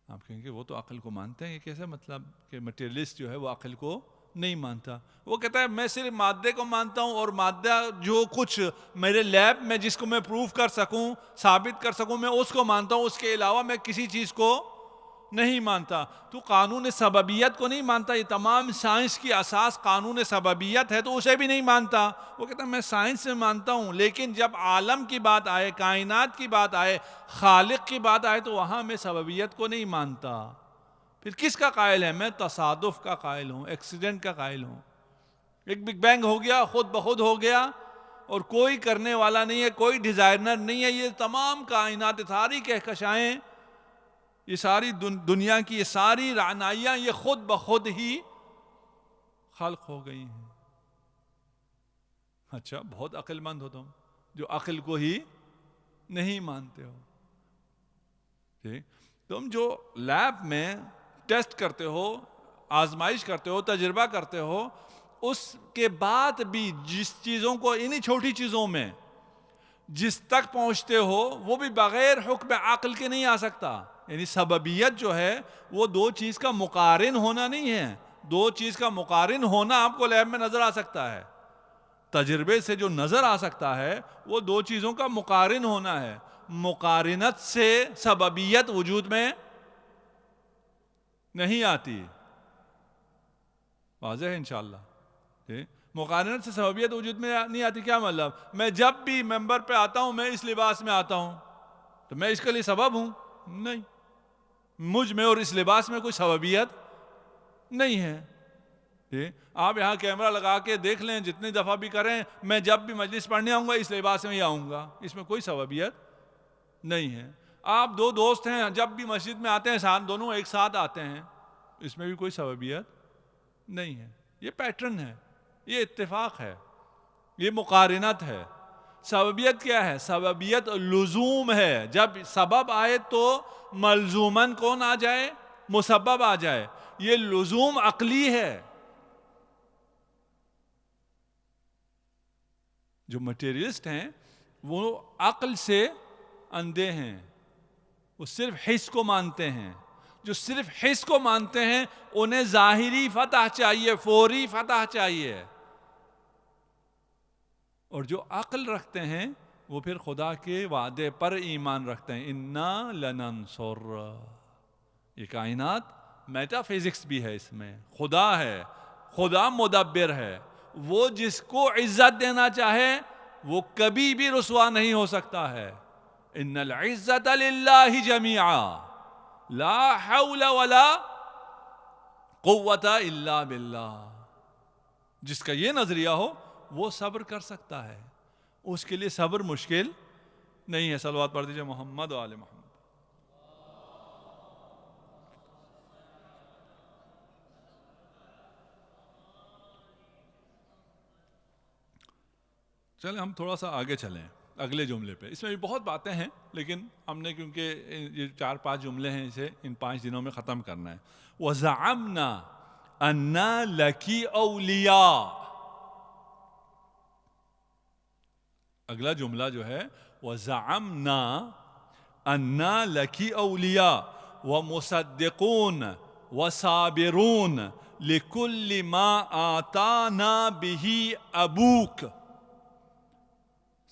آپ کہیں گے وہ تو عقل کو مانتے ہیں، یہ کیسے مطلب کہ مٹیریلسٹ جو ہے وہ عقل کو نہیں مانتا؟ وہ کہتا ہے میں صرف مادے کو مانتا ہوں، اور مادہ جو کچھ میرے لیب میں جس کو میں پروف کر سکوں، ثابت کر سکوں، میں اس کو مانتا ہوں، اس کے علاوہ میں کسی چیز کو نہیں مانتا. تو قانون سببیت کو نہیں مانتا. یہ تمام سائنس کی اساس قانون سببیت ہے، تو اسے بھی نہیں مانتا. وہ کہتا ہے میں سائنس سے مانتا ہوں، لیکن جب عالم کی بات آئے، کائنات کی بات آئے، خالق کی بات آئے، تو وہاں میں سببیت کو نہیں مانتا. پھر کس کا قائل ہے؟ میں تصادف کا قائل ہوں، ایکسیڈنٹ کا قائل ہوں. ایک بگ بینگ ہو گیا، خود بخود ہو گیا، اور کوئی کرنے والا نہیں ہے، کوئی ڈیزائنر نہیں ہے. یہ تمام کائنات، ساری کہکشائیں، یہ ساری دنیا کی یہ ساری رعنائیاں، یہ خود بخود ہی خلق ہو گئی ہیں. اچھا، بہت عقل مند ہو تم جو عقل کو ہی نہیں مانتے ہو. تم جو لیب میں ٹیسٹ کرتے ہو، آزمائش کرتے ہو، تجربہ کرتے ہو، اس کے بعد بھی جس چیزوں کو، انہی چھوٹی چیزوں میں جس تک پہنچتے ہو وہ بھی بغیر حکم عقل کے نہیں آ سکتا. یعنی سببیت جو ہے وہ دو چیز کا مقارن ہونا نہیں ہے. دو چیز کا مقارن ہونا آپ کو لیب میں نظر آ سکتا ہے, تجربے سے جو نظر آ سکتا ہے وہ دو چیزوں کا مقارن ہونا ہے. مقارنت سے سببیت وجود میں نہیں آتی. واضح ہے انشاءاللہ. مقارنت سے سببیت وجود میں نہیں آتی. کیا مطلب؟ میں جب بھی ممبر پہ آتا ہوں میں اس لباس میں آتا ہوں تو میں اس کے لیے سبب ہوں؟ نہیں, مجھ میں اور اس لباس میں کوئی سببیت نہیں ہے. آپ یہاں کیمرہ لگا کے دیکھ لیں, جتنی دفعہ بھی کریں, میں جب بھی مجلس پڑھنے آؤں گا اس لباس میں ہی آؤں گا, اس میں کوئی سببیت نہیں ہے. آپ دو دوست ہیں, جب بھی مسجد میں آتے ہیں ساتھ, دونوں ایک ساتھ آتے ہیں, اس میں بھی کوئی سببیت نہیں ہے. یہ پیٹرن ہے, یہ اتفاق ہے, یہ مقارنت ہے. سببیت کیا ہے؟ سببیت لزوم ہے. جب سبب آئے تو ملزومن کون آ جائے؟ مسبب آ جائے. یہ لزوم عقلی ہے. جو مٹیریلسٹ ہیں وہ عقل سے اندھے ہیں, وہ صرف حس کو مانتے ہیں. جو صرف حس کو مانتے ہیں انہیں ظاہری فتح چاہیے, فوری فتح چاہیے. اور جو عقل رکھتے ہیں وہ پھر خدا کے وعدے پر ایمان رکھتے ہیں. انا لننصر. یہ کائنات میٹا فزکس بھی ہے, اس میں خدا ہے, خدا مدبر ہے. وہ جس کو عزت دینا چاہے وہ کبھی بھی رسوا نہیں ہو سکتا ہے. ان العزت للہ جمیعا لا حول ولا قوت الا باللہ. جس کا یہ نظریہ ہو وہ صبر کر سکتا ہے, اس کے لیے صبر مشکل نہیں ہے. صلوات پڑھ دیجئے محمد و آل محمد. چلیں ہم تھوڑا سا آگے چلیں اگلے جملے پہ. اس میں بھی بہت باتیں ہیں لیکن ہم نے کیونکہ یہ 4-5 جملے ہیں اسے ان 5 دنوں میں ختم کرنا ہے. وَزَعَمْنَا أَنَّا لَكِ أَوْلِيَاءَ. اگلا جملہ جو ہے وَزَعَمْنَا أَنَّا لَكِ أَوْلِيَاءَ وَمُصَدِّقُونَ وَصَابِرُونَ لِكُلِّ مَا آتَانَا بِهِ أَبُوكَ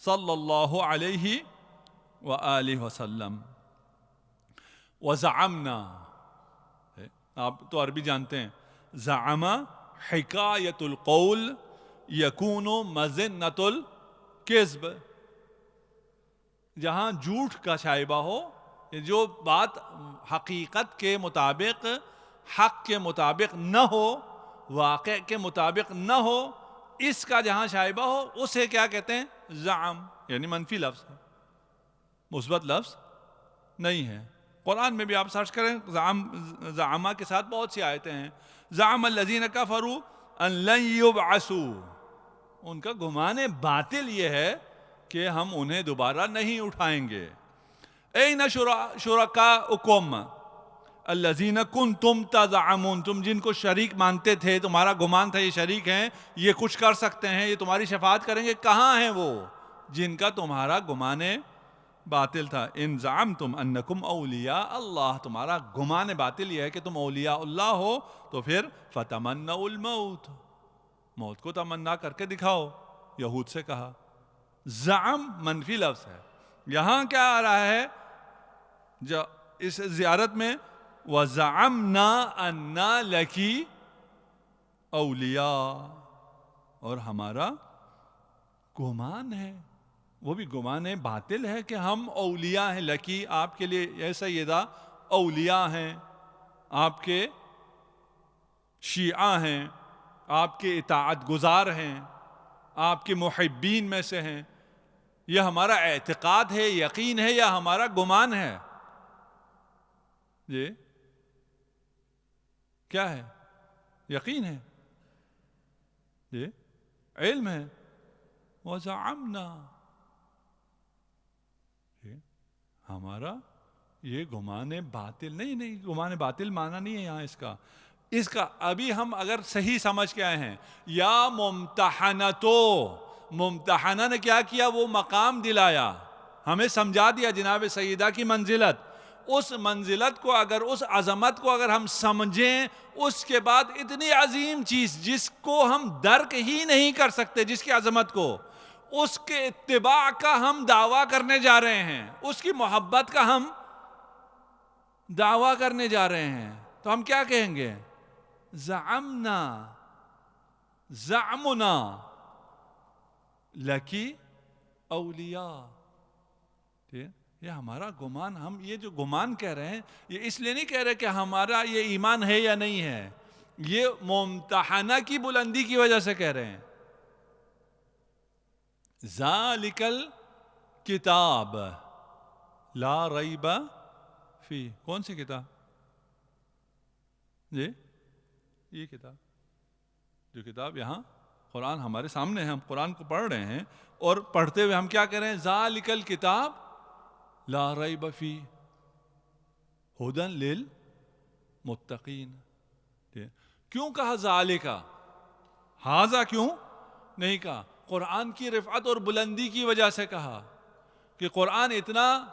صلی اللہ علیہ وآلہ وسلم. وزعمنا, آپ تو عربی جانتے ہیں, زعم حکایت القول یکون مظنۃ الکذب. جہاں جھوٹ کا شائبہ ہو, جو بات حقیقت کے مطابق, حق کے مطابق نہ ہو, واقع کے مطابق نہ ہو, اس کا جہاں شائبہ ہو اسے کیا کہتے ہیں؟ زعم. یعنی منفی لفظ ہے, مثبت لفظ نہیں ہے. قرآن میں بھی آپ سرچ کریں زعما کے ساتھ بہت سی آیتیں ہیں. زعم الذین کفروا ان لن یبعثوا. ان کا گمان باطل یہ ہے کہ ہم انہیں دوبارہ نہیں اٹھائیں گے. این شرکاؤکم الذین کنتم تزعمون. تم جن کو شریک مانتے تھے, تمہارا گمان تھا یہ شریک ہیں, یہ کچھ کر سکتے ہیں, یہ تمہاری شفاعت کریں گے, کہاں ہیں وہ جن کا تمہارا گمان باطل تھا؟ ان زعمتم انکم اولیاء اللہ. تمہارا گمان باطل یہ ہے کہ تم اولیاء اللہ ہو, تو پھر فتمنوا الموت. موت کو تمنا کر کے دکھاؤ, یہود سے کہا. زعم منفی لفظ ہے. یہاں کیا آ رہا ہے جو اس زیارت میں؟ وَزَعَمْنَا أَنَّا لَكِ أَوْلِيَاءَ. اور ہمارا گمان ہے, وہ بھی گمان باطل ہے کہ ہم اولیاء ہیں. لکی آپ کے لیے یا سیدہ اولیاء ہیں, آپ کے شیعہ ہیں, آپ کے اطاعت گزار ہیں, آپ کے محبین میں سے ہیں. یہ ہمارا اعتقاد ہے, یقین ہے, یا ہمارا گمان ہے؟ یہ کیا ہے؟ یقین ہے, یہ علم ہے. وَزَعَمْنَا, ہمارا یہ گمان باطل نہیں. گمان باطل مانا نہیں ہے یہاں اس کا ابھی ہم اگر صحیح سمجھ کے آئے ہیں, یا ممتحنتو ممتحنہ نے کیا کیا؟ وہ مقام دلایا، ہمیں سمجھا دیا جناب سیدہ کی منزلت. اس منزلت کو اگر، اس عظمت کو اگر ہم سمجھیں، اس کے بعد اتنی عظیم چیز جس کو ہم درک ہی نہیں کر سکتے، جس کی عظمت کو، اس کے اتباع کا ہم دعویٰ کرنے جا رہے ہیں، اس کی محبت کا ہم دعویٰ کرنے جا رہے ہیں، تو ہم کیا کہیں گے؟ زعمنا زعمنا لکی اولیاء. یہ ہمارا گمان، ہم یہ جو گمان کہہ رہے ہیں، یہ اس لیے نہیں کہہ رہے کہ ہمارا یہ ایمان ہے یا نہیں ہے، یہ ممتحنہ کی بلندی کی وجہ سے کہہ رہے ہیں. ذالک الکتاب لا ریب فی. کون سی کتاب؟ جی یہ کتاب، جو کتاب یہاں قرآن ہمارے سامنے ہے، ہم قرآن کو پڑھ رہے ہیں، اور پڑھتے ہوئے ہم کیا کہہ رہے ہیں؟ ذالک الکتاب لا ریب فی ھدی للمتقین. کیوں کہا ذالکا؟ ھذا کیوں نہیں کہا؟ قرآن کی رفعت اور بلندی کی وجہ سے کہا کہ قرآن اتنا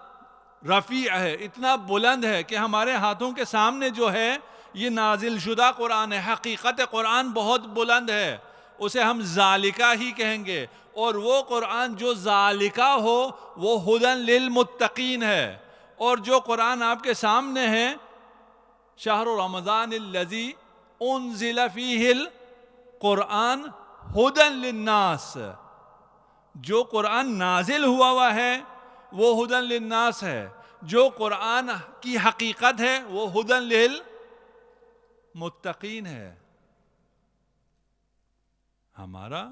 رفیع ہے، اتنا بلند ہے کہ ہمارے ہاتھوں کے سامنے جو ہے یہ نازل شدہ قرآن ہے. حقیقت قرآن بہت بلند ہے، اسے ہم ذالکہ ہی کہیں گے. اور وہ قرآن جو ذالکہ ہو وہ ھدی للمتقین ہے. اور جو قرآن آپ کے سامنے ہے، شہر رمضان الذی انزل فیہ القرآن ھدی للناس، جو قرآن نازل ہوا ہے وہ ھدی للناس ہے. جو قرآن کی حقیقت ہے وہ ھدی للمتقین ہے. ہمارا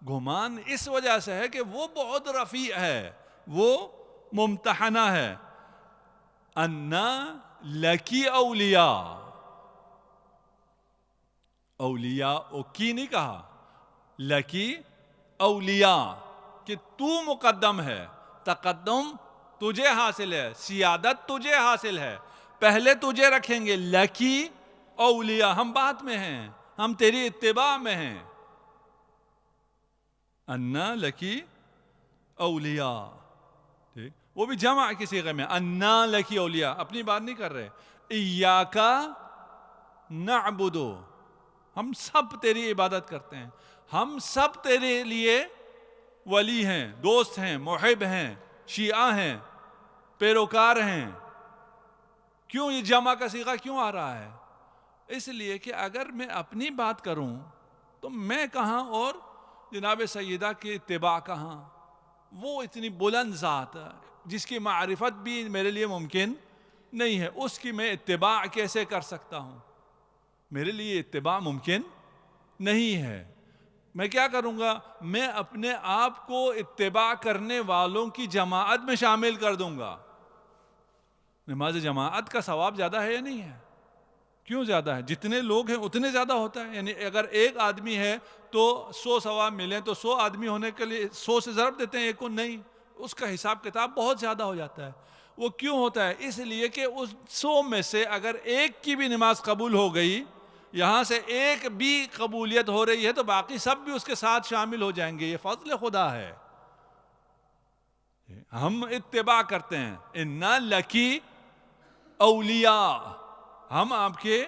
گمان اس وجہ سے ہے کہ وہ بہت رفیع ہے، وہ ممتحنہ ہے. انا لکی اولیاء، اولیاء کی نہیں کہا، لکی اولیاء، کہ تو مقدم ہے، تقدم تجھے حاصل ہے، سیادت تجھے حاصل ہے، پہلے تجھے رکھیں گے. لکی اولیاء، ہم بات میں ہیں، ہم تیری اتباع میں ہیں. انا لکی اولیاء، ٹھیک، وہ بھی جمع کی صیغے میں. انا لکی اولیاء، اپنی بات نہیں کر رہے. ایاک نعبد، ہم سب تیری عبادت کرتے ہیں، ہم سب تیرے لیے ولی ہیں، دوست ہیں، محب ہیں، شیعہ ہیں، پیروکار ہیں. کیوں یہ جمع کا صیغہ کیوں آ رہا ہے؟ اس لیے کہ اگر میں اپنی بات کروں تو میں کہاں اور جناب سیدہ کی اتباع کہاں؟ وہ اتنی بلند ذات جس کی معرفت بھی میرے لیے ممکن نہیں ہے، اس کی میں اتباع کیسے کر سکتا ہوں؟ میرے لیے اتباع ممکن نہیں ہے. میں کیا کروں گا؟ میں اپنے آپ کو اتباع کرنے والوں کی جماعت میں شامل کر دوں گا. نماز جماعت کا ثواب زیادہ ہے یا نہیں ہے؟ کیوں زیادہ ہے؟ جتنے لوگ ہیں اتنے زیادہ ہوتا ہے. یعنی اگر ایک آدمی ہے تو 100 ثواب ملیں، تو 100 آدمی ہونے کے لیے 100 سے ضرب دیتے ہیں ایک کو؟ نہیں، اس کا حساب کتاب بہت زیادہ ہو جاتا ہے. وہ کیوں ہوتا ہے؟ اس لیے کہ اس 100 میں سے اگر ایک کی بھی نماز قبول ہو گئی، یہاں سے ایک بھی قبولیت ہو رہی ہے، تو باقی سب بھی اس کے ساتھ شامل ہو جائیں گے. یہ فضل خدا ہے. ہم اتباع کرتے ہیں. انا لکی اولیاء، ہم آپ کے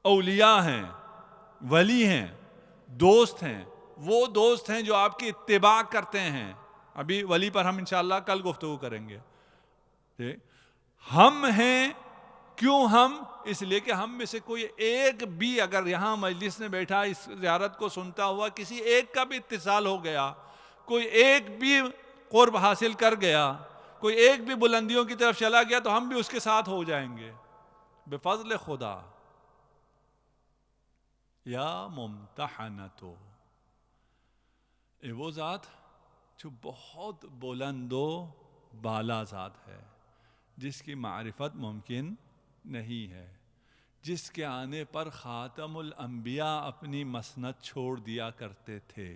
اولیاء ہیں، ولی ہیں، دوست ہیں. وہ دوست ہیں جو آپ کی اتباع کرتے ہیں. ابھی ولی پر ہم انشاءاللہ کل گفتگو کریں گے. ہم ہیں، کیوں ہم؟ اس لیے کہ ہم میں سے کوئی ایک بھی اگر یہاں مجلس میں بیٹھا اس زیارت کو سنتا ہوا کسی ایک کا بھی اتصال ہو گیا، کوئی ایک بھی قرب حاصل کر گیا، کوئی ایک بھی بلندیوں کی طرف چلا گیا، تو ہم بھی اس کے ساتھ ہو جائیں گے بفضل خدا. یا ممتحنتو، وہ ذات جو بہت بلند و بالا ذات ہے، جس کی معرفت ممکن نہیں ہے، جس کے آنے پر خاتم الانبیاء اپنی مسند چھوڑ دیا کرتے تھے،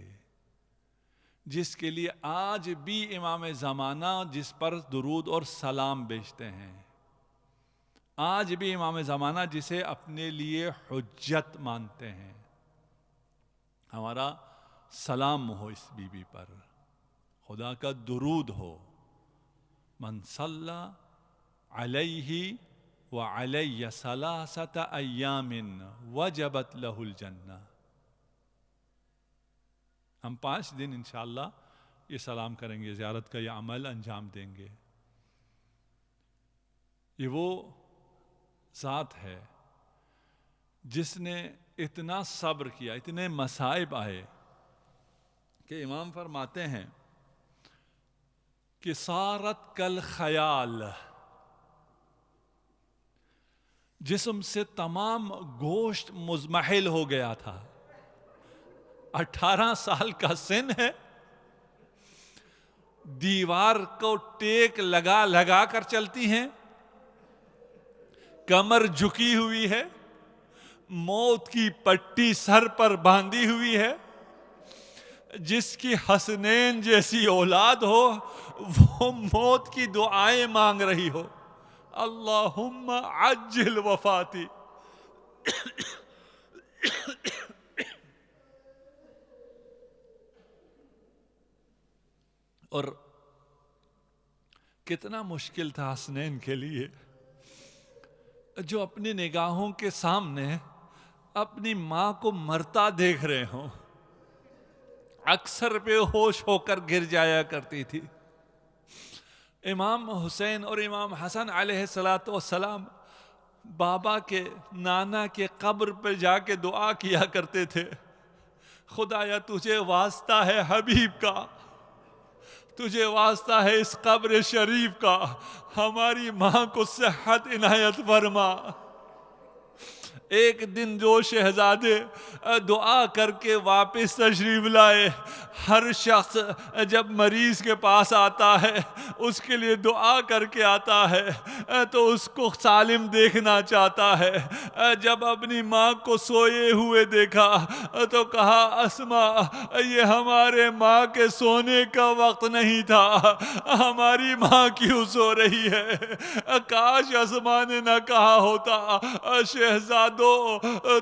جس کے لیے آج بھی امام زمانہ جس پر درود اور سلام بیچتے ہیں، آج بھی امام زمانہ جسے اپنے لیے حجت مانتے ہیں. ہمارا سلام ہو اس بی بی پر، خدا کا درود ہو. من صلی علیہ وعلی ثلاثۃ ایام وجبت لہ الجنہ. ہم 5 دن انشاءاللہ یہ سلام کریں گے، زیارت کا یہ عمل انجام دیں گے. یہ وہ ذات ہے جس نے اتنا صبر کیا، اتنے مصائب آئے کہ امام فرماتے ہیں کہ صارت کل خیال، جسم سے تمام گوشت مزمحل ہو گیا تھا. 18 سال کا سن ہے، دیوار کو ٹیک لگا لگا کر چلتی ہیں، کمر جھکی ہوئی ہے، موت کی پٹی سر پر باندھی ہوئی ہے. جس کی حسنین جیسی اولاد ہو وہ موت کی دعائیں مانگ رہی ہو، اللہم عجل وفاتی. اور کتنا مشکل تھا حسنین کے لیے جو اپنی نگاہوں کے سامنے اپنی ماں کو مرتا دیکھ رہے ہوں. اکثر بے ہوش ہو کر گر جایا کرتی تھی. امام حسین اور امام حسن علیہ السلام بابا کے نانا کے قبر پہ جا کے دعا کیا کرتے تھے، خدایا تجھے واسطہ ہے حبیب کا، تجھے واسطہ ہے اس قبر شریف کا، ہماری ماں کو صحت عنایت فرما. ایک دن جو شہزادے دعا کر کے واپس تشریف لائے، ہر شخص جب مریض کے پاس آتا ہے اس کے لیے دعا کر کے آتا ہے تو اس کو سالم دیکھنا چاہتا ہے. جب اپنی ماں کو سوئے ہوئے دیکھا تو کہا اسماء یہ ہمارے ماں کے سونے کا وقت نہیں تھا، ہماری ماں کیوں سو رہی ہے. کاش اسماء نے نہ کہا ہوتا شہزادو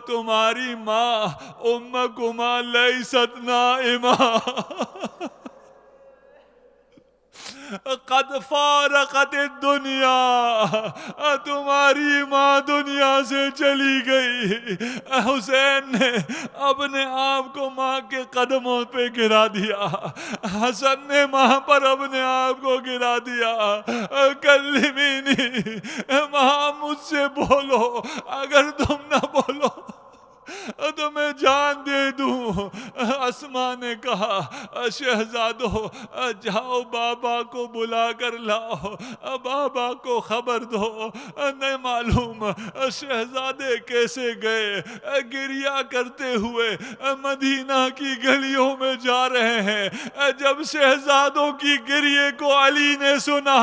تمہاری ماں امکما لیست نائمہ قد فارقت الدنیا، تمہاری ماں دنیا سے چلی گئی. حسین نے اپنے آپ کو ماں کے قدموں پہ گرا دیا، حسن نے ماں پر اپنے آپ کو گرا دیا. کلمینی، ماں مجھ سے بولو، اگر تم نہ بولو تو میں جان دے دوں. اسماء نے کہا شہزادو جاؤ بابا کو بلا کر لاؤ، بابا کو خبر دو. نہیں معلوم شہزادے کیسے گئے، گریا کرتے ہوئے مدینہ کی گلیوں میں جا رہے ہیں. جب شہزادوں کی گریے کو علی نے سنا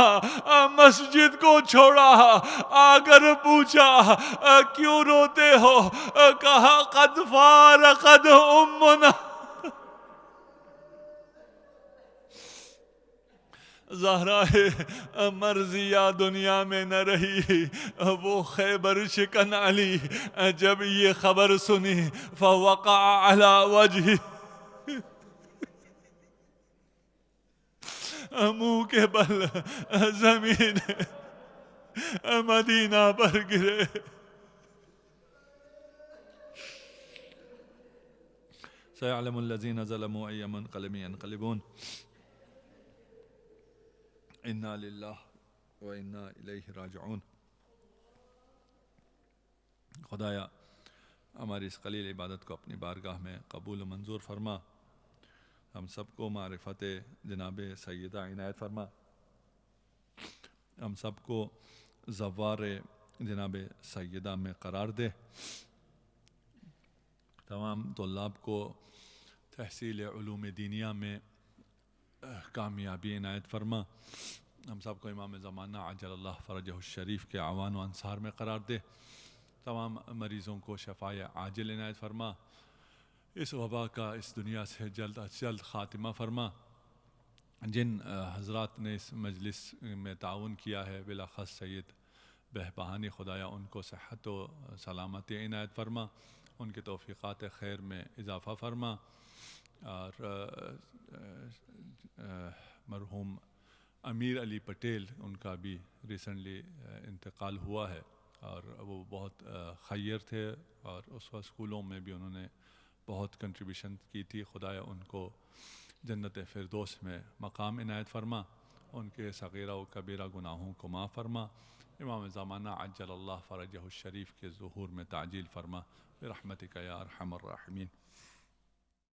مسجد کو چھوڑا، آ کر پوچھا کیوں روتے ہو، کہا قد فارقت امنا. زہرائے مرضیہ دنیا میں نہ رہی، وہ خیبر شکن علی جب یہ خبر سنی فوقع علی وجہ، منہ کے بل زمین مدینہ پر گرے. سيعلم الذين ظلموا أي منقلب ينقلبون. إنا لله وإنا إليه راجعون. خدایا ہماری اس قلیل عبادت کو اپنی بارگاہ میں قبول و منظور فرما. ہم سب کو معرفت جناب سیدہ عنایت فرما. ہم سب کو زوار جناب سیدہ میں قرار دے. تمام طلاب کو تحصیل علوم دینیہ میں کامیابی عنایت فرما. ہم سب کو امام زمانہ عجل اللہ فرجہ الشریف کے اعوان و انصار میں قرار دے. تمام مریضوں کو شفائے عاجل عنایت فرما. اس وبا کا اس دنیا سے جلد از جلد خاتمہ فرما. جن حضرات نے اس مجلس میں تعاون کیا ہے بالاخص سید بہبہانی، خدایا ان کو صحت و سلامتی عنایت فرما، ان کے توفیقات خیر میں اضافہ فرما. اور مرحوم امیر علی پٹیل ان کا بھی ریسنٹلی انتقال ہوا ہے، اور وہ بہت خیر تھے، اور اس وقت اسکولوں میں بھی انہوں نے بہت کنٹریبیوشن کی تھی۔ خدایا ان کو جنت فردوس میں مقام عنایت فرما، ان کے صغیرہ و کبیرہ گناہوں کو معاف فرما، امام زمانہ عجل اللہ فرجہ الشریف کے ظہور میں تعجیل فرما برحمتک یا ارحم الراحمین۔